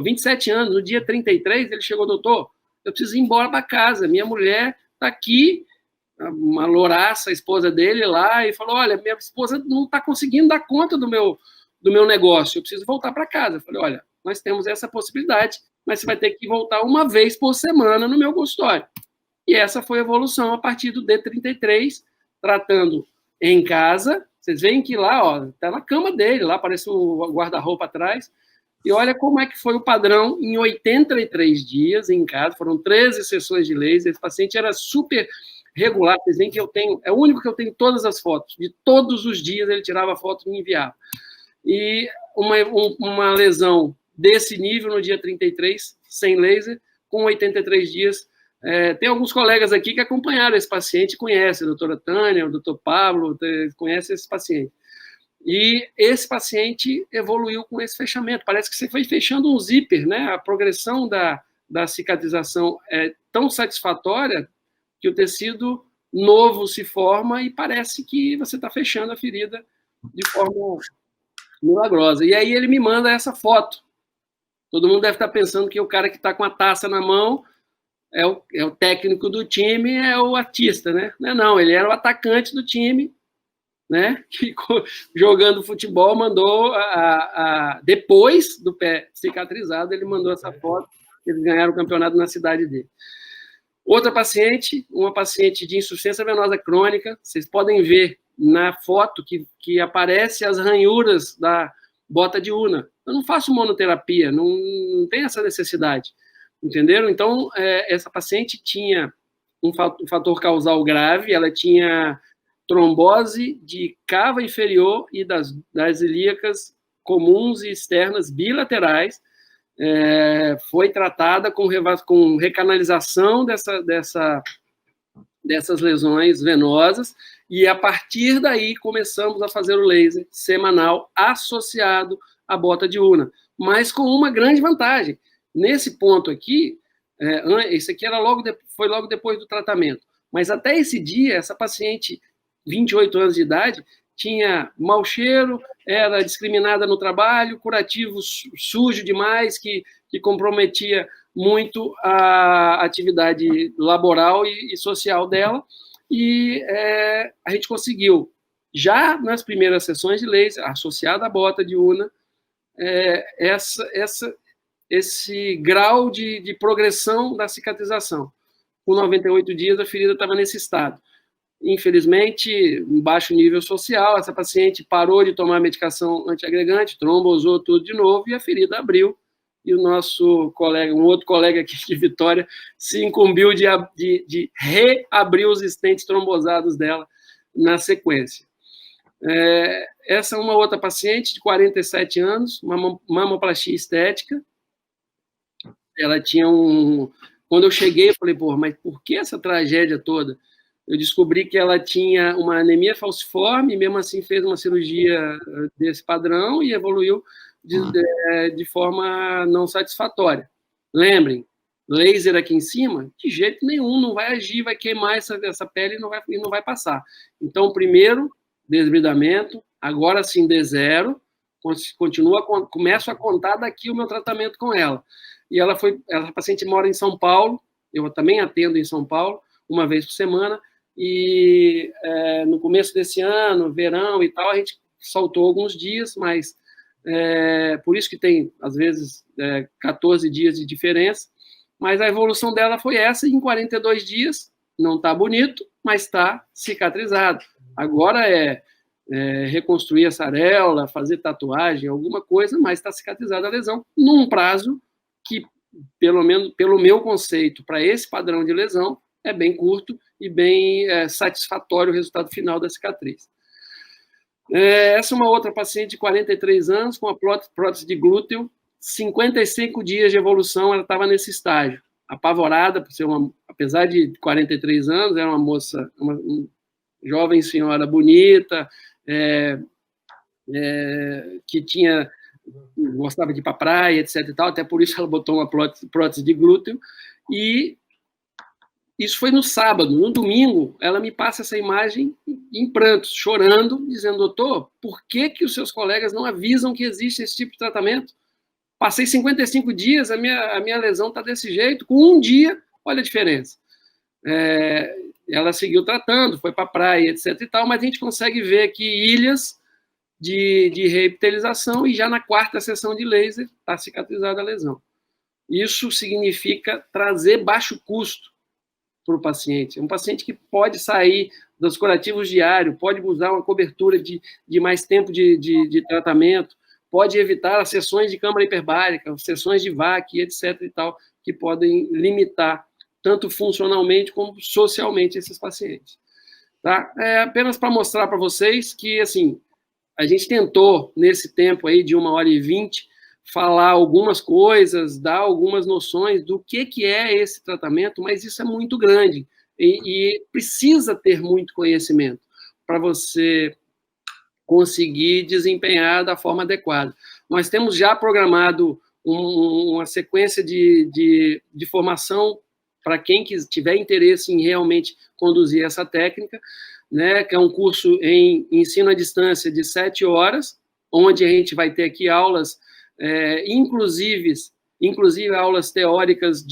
27 anos, no dia 33, ele chegou, doutor, eu preciso ir embora para casa, minha mulher está aqui, uma louraça, a esposa dele lá, e falou, olha, minha esposa não está conseguindo dar conta do meu negócio, eu preciso voltar para casa. Eu falei, olha, nós temos essa possibilidade, mas você vai ter que voltar uma vez por semana no meu consultório. E essa foi a evolução a partir do D33, tratando em casa. Vocês veem que lá, ó, tá na cama dele, lá aparece o guarda-roupa atrás. E olha como é que foi o padrão em 83 dias em casa. Foram 13 sessões de laser. Esse paciente era super regular. Vocês veem que é o único que eu tenho todas as fotos. De todos os dias ele tirava foto e me enviava. E uma lesão desse nível no dia 33, sem laser, com 83 dias. Tem alguns colegas aqui que acompanharam esse paciente, conhecem, a doutora Tânia, o doutor Pablo, conhecem esse paciente. E esse paciente evoluiu com esse fechamento. Parece que você foi fechando um zíper, né? A progressão da cicatrização é tão satisfatória que o tecido novo se forma e parece que você está fechando a ferida de forma milagrosa. E aí ele me manda essa foto. Todo mundo deve estar pensando que o cara que está com a taça na mão é o técnico do time, é o artista, né? Não, ele era o atacante do time, né? Que jogando futebol mandou, depois do pé cicatrizado, ele mandou essa foto, eles ganharam o campeonato na cidade dele. Outra paciente, uma paciente de insuficiência venosa crônica, vocês podem ver na foto que aparece as ranhuras da bota de Una. Eu não faço monoterapia, não tem essa necessidade. entenderam? Então, essa paciente tinha um fator causal grave, ela tinha trombose de cava inferior e das ilíacas comuns e externas bilaterais, foi tratada com recanalização dessas lesões venosas, e a partir daí começamos a fazer o laser semanal associado à bota diurna, mas com uma grande vantagem. Nesse ponto aqui, esse aqui foi logo depois do tratamento, mas até esse dia, essa paciente, 28 anos de idade, tinha mau cheiro, era discriminada no trabalho, curativo sujo demais, que comprometia muito a atividade laboral e social dela, e a gente conseguiu, já nas primeiras sessões de laser, associada à bota diurna, esse grau de progressão da cicatrização. Com 98 dias, a ferida estava nesse estado. Infelizmente, um baixo nível social, essa paciente parou de tomar medicação antiagregante, trombosou tudo de novo, e a ferida abriu, e o nosso colega, um outro colega aqui de Vitória, se incumbiu de reabrir os estentes trombosados dela na sequência. Essa é uma outra paciente de 47 anos, uma mamoplastia estética. Ela tinha Quando eu cheguei, eu falei, mas por que essa tragédia toda? Eu descobri que ela tinha uma anemia falciforme, e mesmo assim fez uma cirurgia desse padrão e evoluiu de forma não satisfatória. Lembrem, laser aqui em cima, de jeito nenhum, não vai agir, vai queimar essa pele e não vai passar. Então, primeiro, desbridamento, agora sim D0, começo a contar daqui o meu tratamento com ela. E a paciente mora em São Paulo, eu também atendo em São Paulo, uma vez por semana, e no começo desse ano, verão e tal, a gente saltou alguns dias, mas por isso que tem, às vezes, 14 dias de diferença, mas a evolução dela foi essa, e em 42 dias, não está bonito, mas está cicatrizado. Agora reconstruir essa areola, fazer tatuagem, alguma coisa, mas está cicatrizada a lesão, num prazo que, pelo menos pelo meu conceito, para esse padrão de lesão, é bem curto e bem satisfatório o resultado final da cicatriz. Essa é uma outra paciente de 43 anos, com a prótese de glúteo, 55 dias de evolução, ela estava nesse estágio, apavorada, por ser apesar de 43 anos, era uma moça, uma jovem senhora bonita, que gostava de ir para a praia, etc. e tal, até por isso ela botou uma prótese de glúteo, e isso foi no sábado. No domingo, ela me passa essa imagem em prantos, chorando, dizendo, doutor, por que os seus colegas não avisam que existe esse tipo de tratamento? Passei 55 dias, a minha lesão está desse jeito, com um dia, olha a diferença. Ela seguiu tratando, foi para a praia, etc. e tal, mas a gente consegue ver aqui ilhas de reepitelização, e já na quarta sessão de laser está cicatrizada a lesão. Isso significa trazer baixo custo para o paciente. É um paciente que pode sair dos curativos diários, pode usar uma cobertura de mais tempo de tratamento, pode evitar as sessões de câmara hiperbárica, as sessões de VAC, etc. e tal, que podem limitar tanto funcionalmente como socialmente esses pacientes. Tá? Apenas para mostrar para vocês que, assim, a gente tentou, nesse tempo aí de 1h20, falar algumas coisas, dar algumas noções do que é esse tratamento, mas isso é muito grande e precisa ter muito conhecimento para você conseguir desempenhar da forma adequada. Nós temos já programado uma sequência de formação para quem tiver interesse em realmente conduzir essa técnica, né, que é um curso em ensino à distância de 7 horas, onde a gente vai ter aqui aulas, inclusive aulas teóricas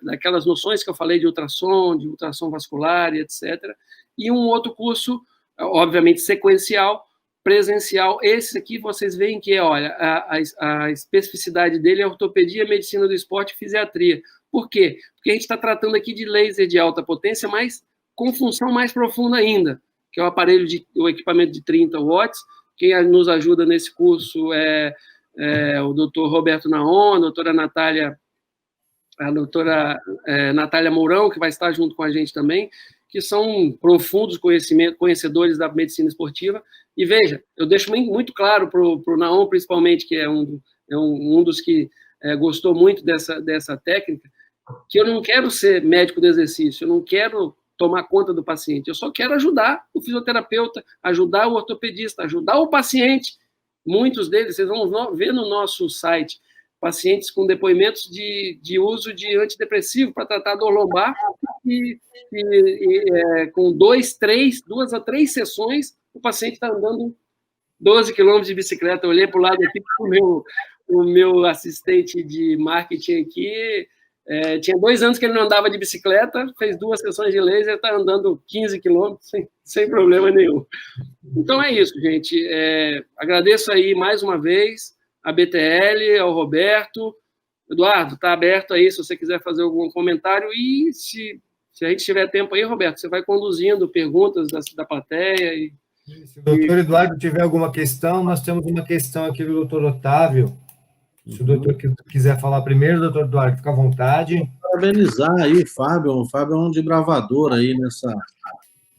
daquelas noções que eu falei de ultrassom vascular, etc. E um outro curso, obviamente, sequencial, presencial. Esse aqui vocês veem que olha, a especificidade dele é ortopedia, medicina do esporte e fisiatria. Por quê? Porque a gente está tratando aqui de laser de alta potência, mas com função mais profunda ainda, que é o equipamento de 30 watts. Quem nos ajuda nesse curso é o doutor Roberto Naon, a doutora Natália a doutora Natália Mourão, que vai estar junto com a gente também, que são profundos conhecedores da medicina esportiva. E veja, eu deixo muito claro para o Naon, principalmente, que é um dos que gostou muito dessa técnica, que eu não quero ser médico do exercício, eu não quero tomar conta do paciente, eu só quero ajudar o fisioterapeuta, ajudar o ortopedista, ajudar o paciente. Muitos deles, vocês vão ver no nosso site, pacientes com depoimentos de uso de antidepressivo para tratar dor lombar, e com 2 a 3 sessões, o paciente está andando 12 quilômetros de bicicleta. Eu olhei para o lado aqui, o meu assistente de marketing aqui, tinha 2 anos que ele não andava de bicicleta, fez 2 sessões de laser, está andando 15 quilômetros sem problema nenhum. Então é isso, gente. Agradeço aí mais uma vez a BTL, ao Roberto. Eduardo, está aberto aí se você quiser fazer algum comentário, e se a gente tiver tempo aí, Roberto, você vai conduzindo perguntas da plateia. Se o doutor Eduardo tiver alguma questão, nós temos uma questão aqui do doutor Otávio. Se o doutor quiser falar primeiro, doutor Eduardo, fica à vontade. Parabenizar aí o Fábio é um desbravador aí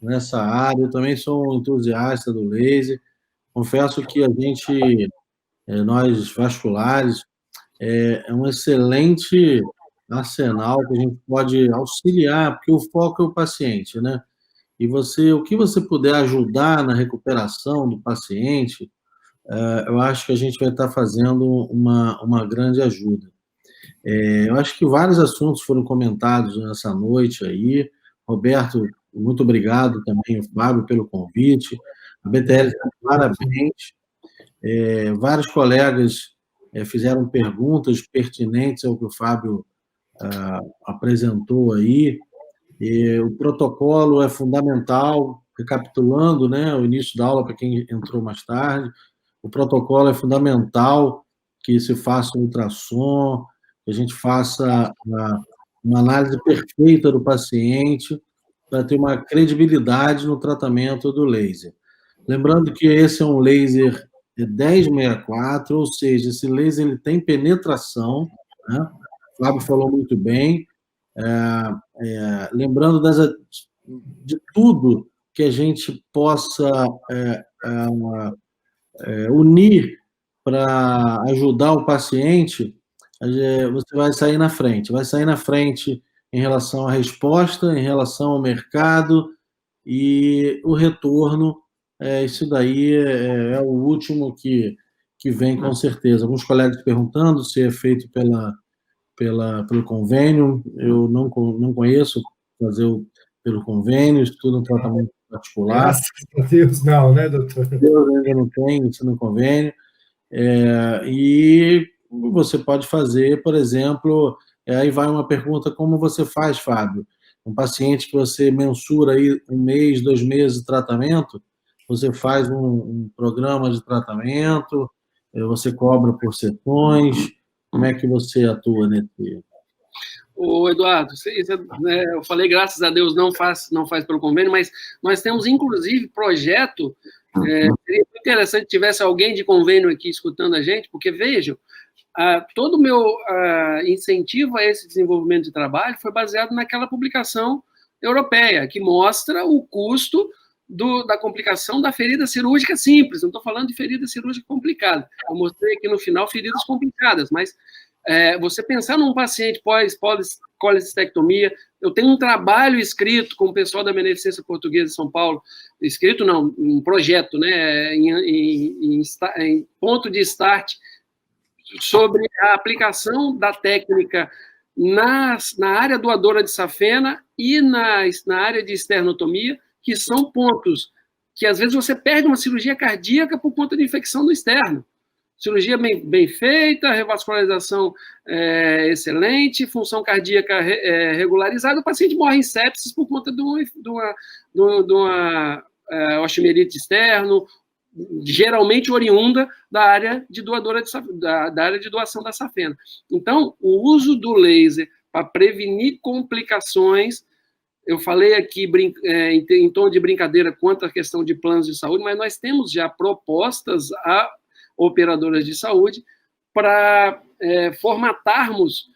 nessa área. Eu também sou um entusiasta do laser. Confesso que nós vasculares, é um excelente arsenal que a gente pode auxiliar, porque o foco é o paciente, né? E o que você puder ajudar na recuperação do paciente, eu acho que a gente vai estar fazendo uma grande ajuda. Eu acho que vários assuntos foram comentados nessa noite aí. Roberto, muito obrigado também, Fábio, pelo convite. A BTL, parabéns. Vários colegas fizeram perguntas pertinentes ao que o Fábio apresentou aí. O protocolo é fundamental, recapitulando, né, o início da aula para quem entrou mais tarde. O protocolo é fundamental que se faça um ultrassom, que a gente faça uma análise perfeita do paciente para ter uma credibilidade no tratamento do laser. Lembrando que esse é um laser 1064, ou seja, esse laser ele tem penetração, né? O Fábio falou muito bem. Lembrando de tudo que a gente possa unir para ajudar o paciente, você vai sair na frente. Vai sair na frente em relação à resposta, em relação ao mercado e o retorno. Isso daí é o último que vem, com certeza. Alguns colegas perguntando se é feito pelo convênio. Eu não conheço fazer pelo convênio, estudo um tratamento particular. Graças a Deus, não, né, doutor? Deus ainda não tem isso no convênio. E você pode fazer, por exemplo, aí vai uma pergunta: como você faz, Fábio? Um paciente que você mensura aí 1 mês, 2 meses de tratamento, você faz um programa de tratamento, você cobra por sessões, como é que você atua nesse... Ô, Eduardo, eu falei, graças a Deus, não faz pelo convênio, mas nós temos, inclusive, projeto. Seria interessante que tivesse alguém de convênio aqui escutando a gente, porque, vejam, todo o meu incentivo a esse desenvolvimento de trabalho foi baseado naquela publicação europeia, que mostra o custo da complicação da ferida cirúrgica simples. Não estou falando de ferida cirúrgica complicada. Eu mostrei aqui no final feridas complicadas, mas você pensar num paciente pós-colecistectomia, eu tenho um trabalho escrito com o pessoal da Beneficência Portuguesa de São Paulo, escrito não, um projeto, né, em ponto de start, sobre a aplicação da técnica na área doadora de safena e na área de esternotomia, que são pontos que, às vezes, você perde uma cirurgia cardíaca por conta de infecção do externo. Cirurgia bem feita, revascularização excelente, função cardíaca regularizada, o paciente morre em sepsis por conta de uma oximerite externo, geralmente oriunda da área de da área de doação da safena. Então, o uso do laser para prevenir complicações, eu falei aqui em tom de brincadeira quanto à questão de planos de saúde, mas nós temos já propostas a operadoras de saúde para formatarmos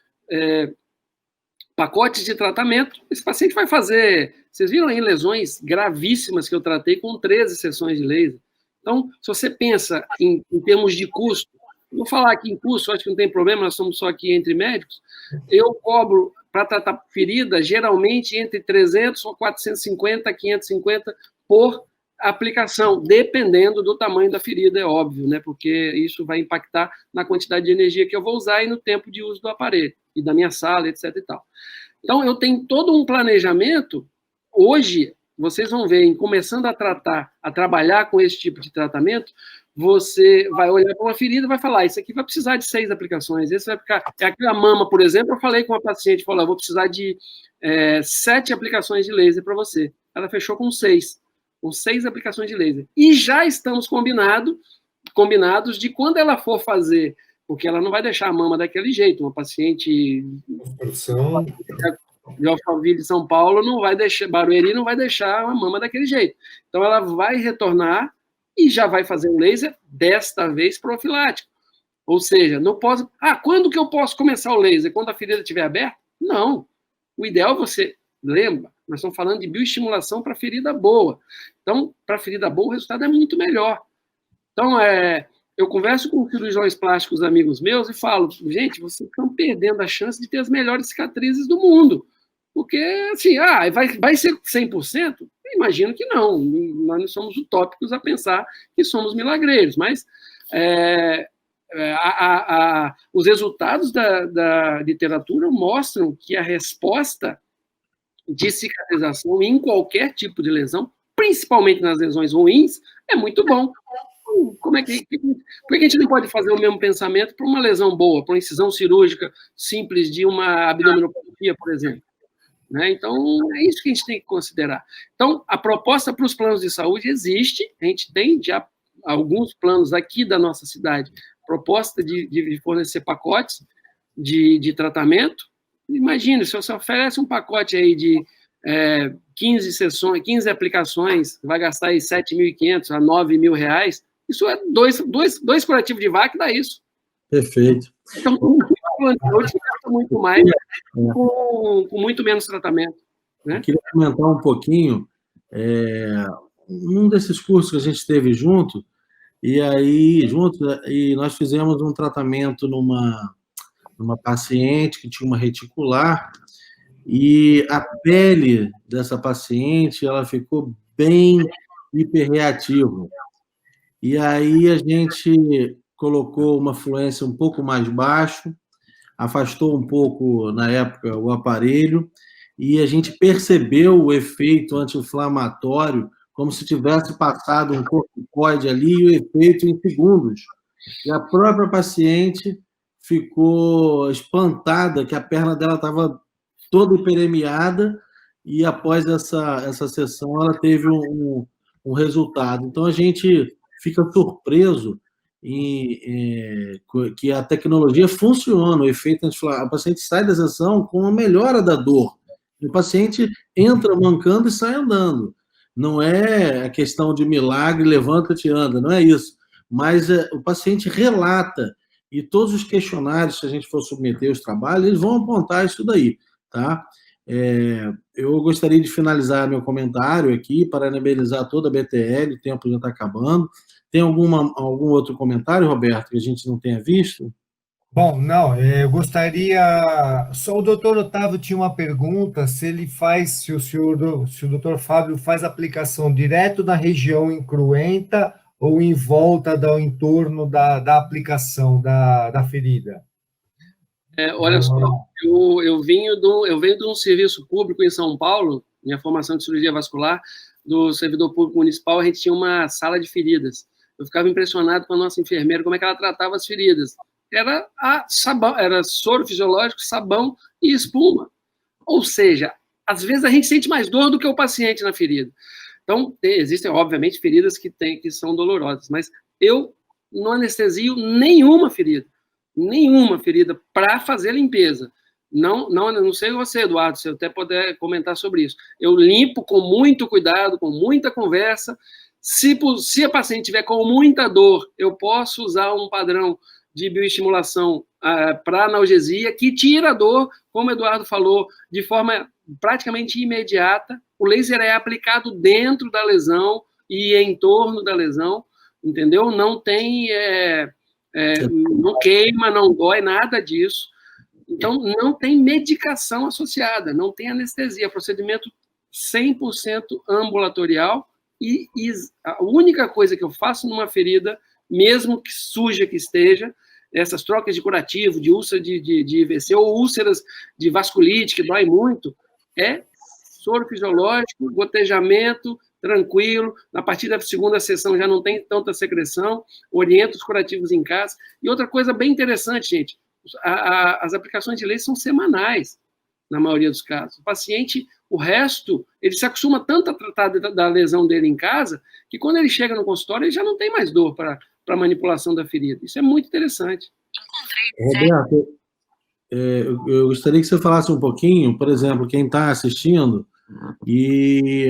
pacotes de tratamento. Esse paciente vai fazer... Vocês viram aí lesões gravíssimas que eu tratei com 13 sessões de laser. Então, se você pensa em termos de custo, vou falar aqui em custo, acho que não tem problema, nós somos só aqui entre médicos, eu cobro para tratar ferida, geralmente entre 300 ou 450, 550 por aplicação, dependendo do tamanho da ferida, é óbvio, né? Porque isso vai impactar na quantidade de energia que eu vou usar e no tempo de uso do aparelho, e da minha sala, etc. e tal. Então, eu tenho todo um planejamento. Hoje, vocês vão ver, começando a trabalhar com esse tipo de tratamento, você vai olhar para uma ferida e vai falar, isso aqui vai precisar de 6 aplicações, esse vai ficar... É aquela mama, por exemplo, eu falei com uma paciente, falou, eu vou precisar de 7 aplicações de laser para você. Ela fechou com 6 aplicações de laser. E já estamos combinados de quando ela for fazer, porque ela não vai deixar a mama daquele jeito, uma paciente de Alphaville, São Paulo, não vai deixar, Barueri não vai deixar a mama daquele jeito. Então, ela vai retornar e já vai fazer um laser, desta vez profilático. Ou seja, não posso... quando que eu posso começar o laser? Quando a ferida estiver aberta? Não. O ideal é você... Lembra? Nós estamos falando de bioestimulação para ferida boa. Então, para ferida boa, o resultado é muito melhor. Então, eu converso com cirurgiões plásticos amigos meus e falo, gente, vocês estão perdendo a chance de ter as melhores cicatrizes do mundo. Porque, assim, vai ser 100%? Eu imagino que não. Nós não somos utópicos a pensar que somos milagreiros, mas os resultados da literatura mostram que a resposta de cicatrização em qualquer tipo de lesão, principalmente nas lesões ruins, é muito bom. Por que a gente não pode fazer o mesmo pensamento para uma lesão boa, para uma incisão cirúrgica simples de uma abdominoplastia, por exemplo? Né? Então, é isso que a gente tem que considerar. Então, a proposta para os planos de saúde existe, a gente tem já alguns planos aqui da nossa cidade, proposta de fornecer pacotes de tratamento. Imagina, se você oferece um pacote aí de 15 sessões, 15 aplicações, vai gastar aí R$7.500 a R$9.000, isso é dois curativos de VAC, dá isso. Perfeito. Então, hoje gasta muito mais com muito menos tratamento. Né? Eu queria comentar um pouquinho, um desses cursos que a gente teve junto, e nós fizemos um tratamento numa paciente que tinha uma reticular, e a pele dessa paciente ela ficou bem hiperreativa. E aí a gente colocou uma fluência um pouco mais baixo, afastou um pouco, na época, o aparelho, e a gente percebeu o efeito anti-inflamatório como se tivesse passado um corticoide ali, e o efeito em segundos. E a própria paciente ficou espantada que a perna dela estava toda hiperemiada, e após essa sessão ela teve um resultado. Então, a gente fica surpreso que a tecnologia funciona, o efeito anti-inflamatório. A paciente sai da sessão com uma melhora da dor. O paciente entra mancando e sai andando. Não é a questão de milagre, levanta-te e anda, não é isso. Mas o paciente relata, e todos os questionários, se a gente for submeter os trabalhos, eles vão apontar isso daí, tá? Eu gostaria de finalizar meu comentário aqui, parabenizar toda a BTL, o tempo já está acabando. Tem algum outro comentário, Roberto, que a gente não tenha visto? Bom, não, eu gostaria... Só o doutor Otávio tinha uma pergunta, se o doutor Fábio faz aplicação direto na região incruenta ou em volta do entorno da aplicação da ferida. Olha só, eu venho de um serviço público em São Paulo, minha formação de cirurgia vascular, do servidor público municipal, a gente tinha uma sala de feridas. Eu ficava impressionado com a nossa enfermeira, como é que ela tratava as feridas. Era sabão, era soro fisiológico, sabão e espuma. Ou seja, às vezes a gente sente mais dor do que o paciente na ferida. Então, existem, obviamente, feridas que são dolorosas, mas eu não anestesio nenhuma ferida para fazer limpeza. Não sei você, Eduardo, se eu até puder comentar sobre isso. Eu limpo com muito cuidado, com muita conversa. Se a paciente tiver com muita dor, eu posso usar um padrão de bioestimulação para analgesia, que tira a dor, como o Eduardo falou, de forma praticamente imediata. O laser é aplicado dentro da lesão e em torno da lesão, entendeu? Não tem, não queima, não dói, nada disso. Então, não tem medicação associada, não tem anestesia, procedimento 100% ambulatorial, e a única coisa que eu faço numa ferida, mesmo que suja que esteja, essas trocas de curativo, de úlcera de IVC, ou úlceras de vasculite, que dói muito, é soro fisiológico, gotejamento, tranquilo. Na partir da segunda sessão já não tem tanta secreção, oriento os curativos em casa. E outra coisa bem interessante, gente, as aplicações de laser são semanais, na maioria dos casos. O paciente, o resto, ele se acostuma tanto a tratar da lesão dele em casa, que quando ele chega no consultório, ele já não tem mais dor para manipulação da ferida. Isso é muito interessante. Roberto, eu gostaria que você falasse um pouquinho, por exemplo, quem está assistindo e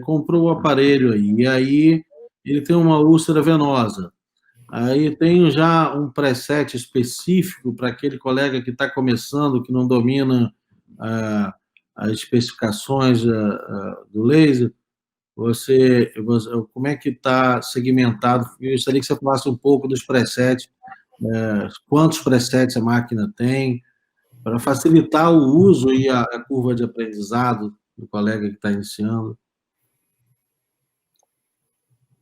comprou o aparelho aí, e aí ele tem uma úlcera venosa. Aí tem já um preset específico para aquele colega que está começando, que não domina as especificações do laser. Como é que está segmentado? Eu gostaria que você falasse um pouco dos presets, quantos presets a máquina tem, para facilitar o uso e a curva de aprendizado do colega que está iniciando.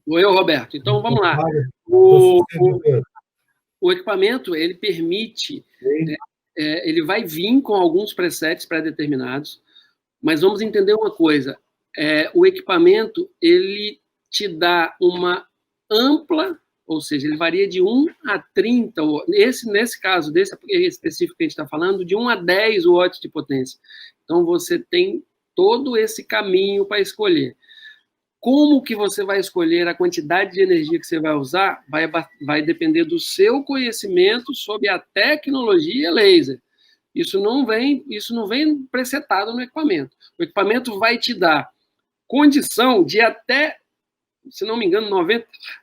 Eu, Roberto. Então, vamos lá. O equipamento, ele permite, ele vai vir com alguns presets pré-determinados, mas vamos entender uma coisa, o equipamento, ele te dá uma ampla, ou seja, ele varia de 1 a 30, nesse caso, desse específico que a gente está falando, de 1 a 10 watts de potência. Então, você tem todo esse caminho para escolher. Como que você vai escolher a quantidade de energia que você vai usar vai depender do seu conhecimento sobre a tecnologia laser. Isso não vem presetado no equipamento. O equipamento vai te dar condição de até, se não me engano,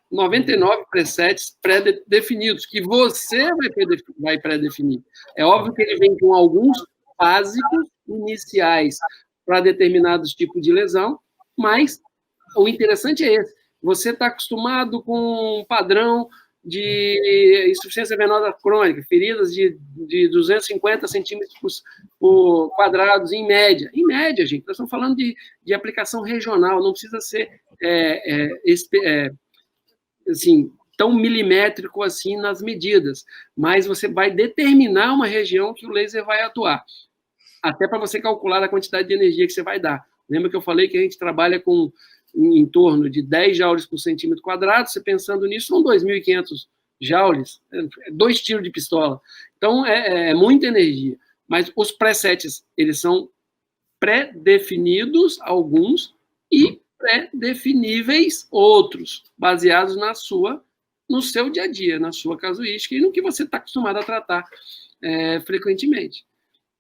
99 presets pré-definidos, que você vai pré-definir. É óbvio que ele vem com alguns básicos iniciais para determinados tipos de lesão, mas o interessante é esse. Você está acostumado com um padrão de insuficiência venosa crônica, feridas de 250 centímetros quadrados em média. Em média, gente, nós estamos falando de aplicação regional, não precisa ser assim, tão milimétrico assim nas medidas, mas você vai determinar uma região que o laser vai atuar, até para você calcular a quantidade de energia que você vai dar. Lembra que eu falei que a gente trabalha com em torno de 10 joules por centímetro quadrado, você pensando nisso, são 2.500 joules, 2 tiros de pistola. Então, é muita energia. Mas os presets, eles são pré-definidos, alguns, e pré-definíveis, outros, baseados no seu dia a dia, na sua casuística e no que você está acostumado a tratar frequentemente.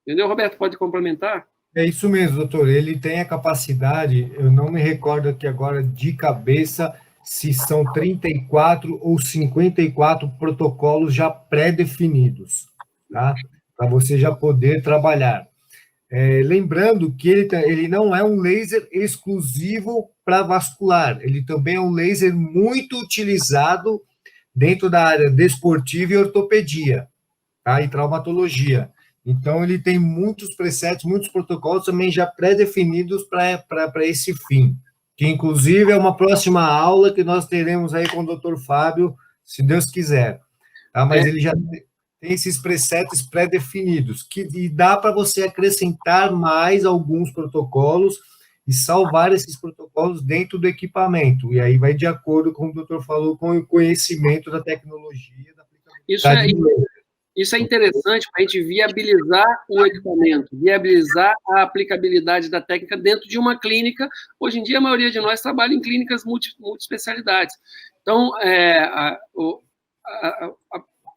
Entendeu, Roberto? Pode complementar? É isso mesmo, doutor. Ele tem a capacidade, eu não me recordo aqui agora de cabeça se são 34 ou 54 protocolos já pré-definidos, tá? Para você já poder trabalhar. Lembrando que ele não é um laser exclusivo para vascular, ele também é um laser muito utilizado dentro da área desportiva e ortopedia, tá? E traumatologia. Então, ele tem muitos presets, muitos protocolos também já pré-definidos para esse fim, que, inclusive, é uma próxima aula que nós teremos aí com o Dr. Fábio, se Deus quiser. Tá? Mas ele já tem esses presets pré-definidos, e dá para você acrescentar mais alguns protocolos e salvar esses protocolos dentro do equipamento. E aí vai de acordo com o doutor falou, com o conhecimento da tecnologia. Da Isso é interessante para a gente viabilizar o equipamento, viabilizar a aplicabilidade da técnica dentro de uma clínica. Hoje em dia, a maioria de nós trabalha em clínicas multiespecialidades. Então,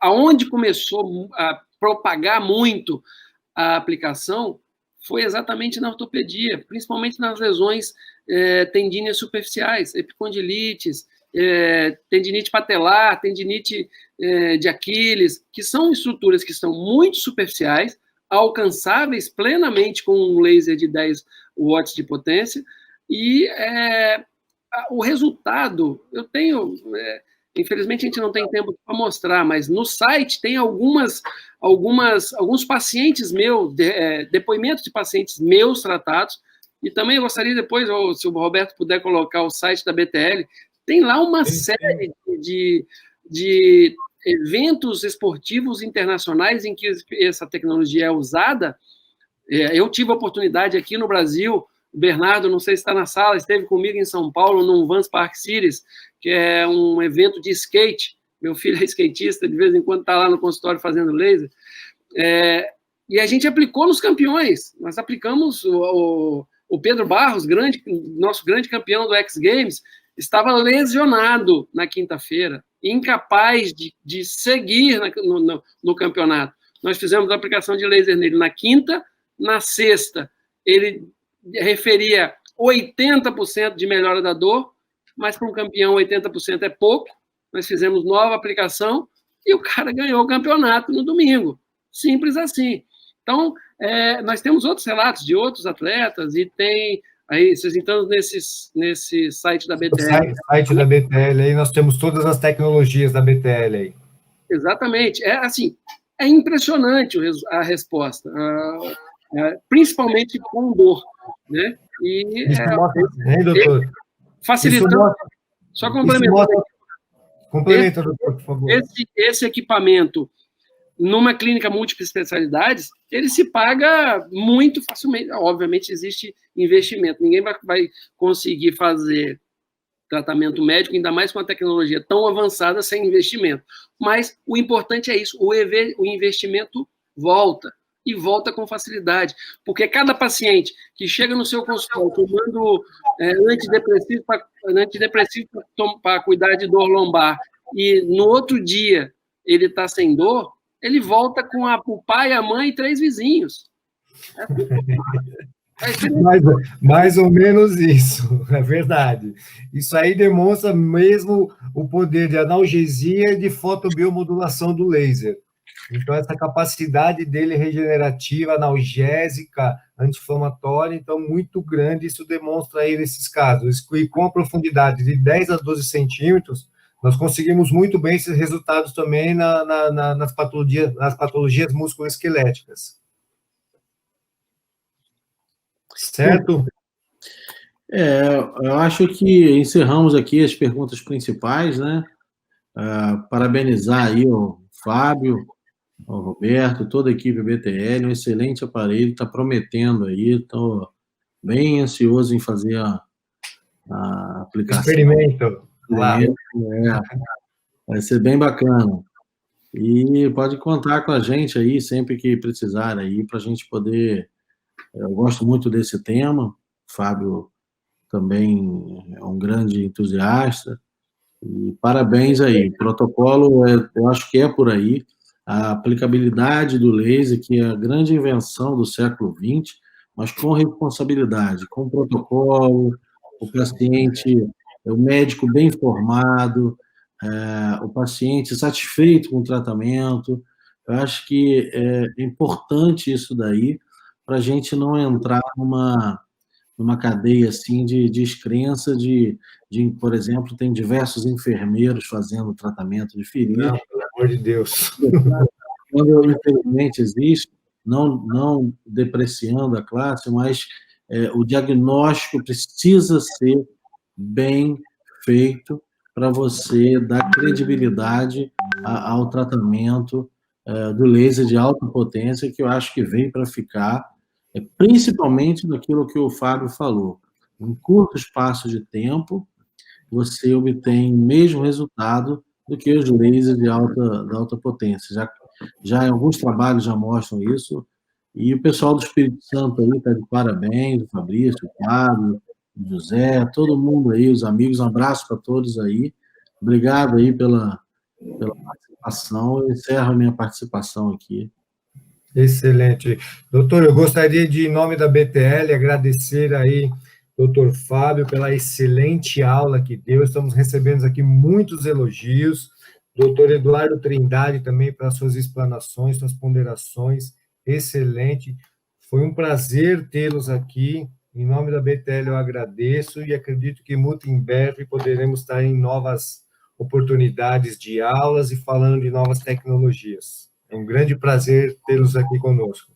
aonde começou a propagar muito a aplicação foi exatamente na ortopedia, principalmente nas lesões tendíneas superficiais, epicondilites, tendinite patelar, tendinite de Aquiles, que são estruturas que são muito superficiais, alcançáveis plenamente com um laser de 10 watts de potência, e o resultado, eu tenho... infelizmente, a gente não tem tempo para mostrar, mas no site tem alguns pacientes meus, depoimentos de pacientes meus tratados, e também eu gostaria depois, se o Roberto puder colocar o site da BTL, tem lá uma série de eventos esportivos internacionais em que essa tecnologia é usada. Eu tive a oportunidade aqui no Brasil, o Bernardo, não sei se está na sala, esteve comigo em São Paulo, no Vans Park Series, que é um evento de skate. Meu filho é skatista, de vez em quando está lá no consultório fazendo laser. E a gente aplicou nos campeões. Nós aplicamos o Pedro Barros, nosso grande campeão do X Games, estava lesionado na quinta-feira, incapaz de seguir no campeonato. Nós fizemos a aplicação de laser nele na quinta, na sexta, ele referia 80% de melhora da dor, mas para um campeão 80% é pouco. Nós fizemos nova aplicação e o cara ganhou o campeonato no domingo. Simples assim. Então, nós temos outros relatos de outros atletas e tem... Aí, vocês entram nesse site da BTL. No site da BTL, aí nós temos todas as tecnologias da BTL aí. Exatamente. É impressionante a resposta, principalmente com dor, né? E doutor? Facilitando. Só complementando. Complementa, doutor, por favor. Esse equipamento, numa clínica múltipla especialidades, ele se paga muito facilmente. Obviamente, existe investimento. Ninguém vai conseguir fazer tratamento médico, ainda mais com uma tecnologia tão avançada, sem investimento. Mas o importante é isso, o investimento volta, e volta com facilidade. Porque cada paciente que chega no seu consultório tomando antidepressivo para cuidar de dor lombar, e no outro dia ele está sem dor, ele volta com o pai, a mãe e 3 vizinhos. Mais ou menos isso, é verdade. Isso aí demonstra mesmo o poder de analgesia e de fotobiomodulação do laser. Então, essa capacidade dele regenerativa, analgésica, anti-inflamatória, então, muito grande, isso demonstra aí nesses casos. E com a profundidade de 10 a 12 centímetros, nós conseguimos muito bem esses resultados também nas patologias musculoesqueléticas. Certo? Eu acho que encerramos aqui as perguntas principais, né? Parabenizar aí o Fábio, o Roberto, toda a equipe BTL, um excelente aparelho, está prometendo aí, estou bem ansioso em fazer a aplicação. Experimento. Claro. Vai ser bem bacana. E pode contar com a gente aí, sempre que precisar aí, para a gente poder... Eu gosto muito desse tema, o Fábio também é um grande entusiasta, e parabéns aí. O protocolo, eu acho que é por aí, a aplicabilidade do laser, que é a grande invenção do século XX, mas com responsabilidade, com protocolo, o paciente, o médico bem formado, o paciente satisfeito com o tratamento. Eu acho que é importante isso daí, para a gente não entrar numa cadeia assim de descrença de, por exemplo, tem diversos enfermeiros fazendo tratamento de ferida. Não, pelo amor de Deus. Quando, infelizmente, existe, não depreciando a classe, mas o diagnóstico precisa ser bem feito para você dar credibilidade ao tratamento do laser de alta potência, que eu acho que veio para ficar, principalmente naquilo que o Fábio falou. Em curto espaço de tempo, você obtém o mesmo resultado do que os lasers de alta potência. Já alguns trabalhos já mostram isso, e o pessoal do Espírito Santo aí está de parabéns, o Fabrício, o Fábio, o José, todo mundo aí, os amigos, um abraço para todos aí. Obrigado aí pela participação. Eu encerro a minha participação aqui. Excelente. Doutor, eu gostaria de, em nome da BTL, agradecer aí doutor Fábio, pela excelente aula que deu. Estamos recebendo aqui muitos elogios. Doutor Eduardo Trindade também, pelas suas explanações, suas ponderações. Excelente. Foi um prazer tê-los aqui. Em nome da BTL, eu agradeço e acredito que muito em breve poderemos estar em novas oportunidades de aulas e falando de novas tecnologias. É um grande prazer tê-los aqui conosco.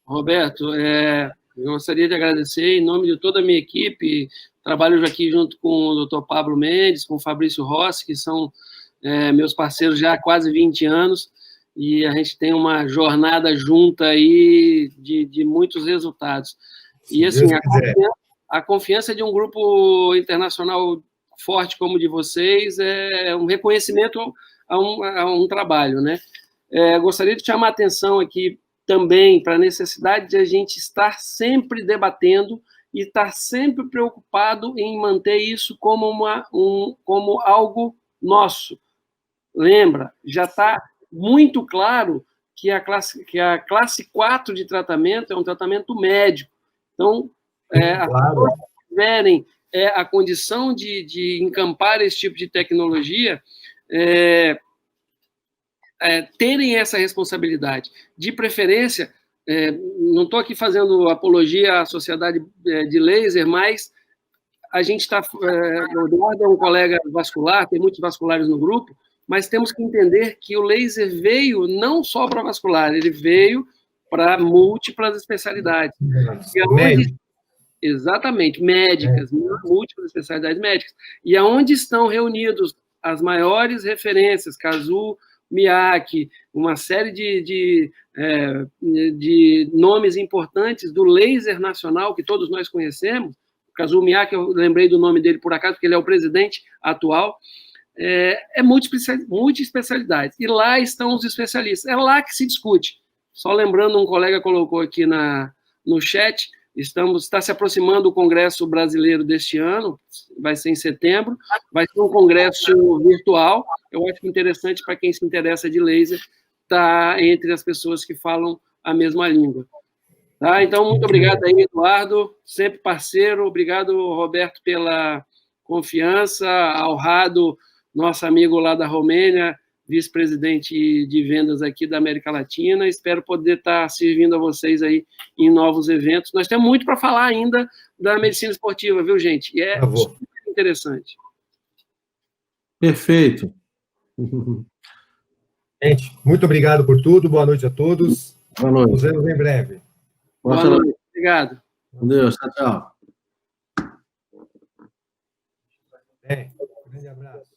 Roberto, eu gostaria de agradecer em nome de toda a minha equipe. Trabalho aqui junto com o Dr. Pablo Mendes, com o Fabrício Rossi, que são meus parceiros já há quase 20 anos, e a gente tem uma jornada junta aí de muitos resultados. E, assim, a confiança de um grupo internacional forte como o de vocês é um reconhecimento a um trabalho, né? Gostaria de chamar a atenção aqui também para a necessidade de a gente estar sempre debatendo e estar sempre preocupado em manter isso como algo nosso. Lembra, já está muito claro que a classe 4 de tratamento é um tratamento médico. Então, as pessoas que tiverem a condição de encampar esse tipo de tecnologia, terem essa responsabilidade. De preferência, não estou aqui fazendo apologia à sociedade de laser, mas a gente está... o Eduardo é um colega vascular, tem muitos vasculares no grupo, mas temos que entender que o laser veio não só para vascular, ele veio para múltiplas especialidades. Exatamente, médicas, múltiplas especialidades médicas. E aonde estão reunidos as maiores referências, Kazuo Miyake, uma série de nomes importantes do laser nacional, que todos nós conhecemos. Kazuo Miyake, eu lembrei do nome dele por acaso, porque ele é o presidente atual. Multi-especialidades. E lá estão os especialistas. É lá que se discute. Só lembrando, um colega colocou aqui no chat, está se aproximando o Congresso Brasileiro deste ano, vai ser em setembro, vai ser um congresso virtual. Eu acho interessante para quem se interessa de laser estar entre as pessoas que falam a mesma língua. Tá? Então, muito obrigado aí, Eduardo, sempre parceiro. Obrigado, Roberto, pela confiança. Ao Rado, nosso amigo lá da Romênia, vice-presidente de vendas aqui da América Latina. Espero poder estar servindo a vocês aí em novos eventos. Nós temos muito para falar ainda da medicina esportiva, viu, gente? E é super interessante. Perfeito. Gente, muito obrigado por tudo. Boa noite a todos. Boa noite. Nos vemos em breve. Boa noite. Obrigado. Com Deus. Tchau, tchau. Um grande abraço.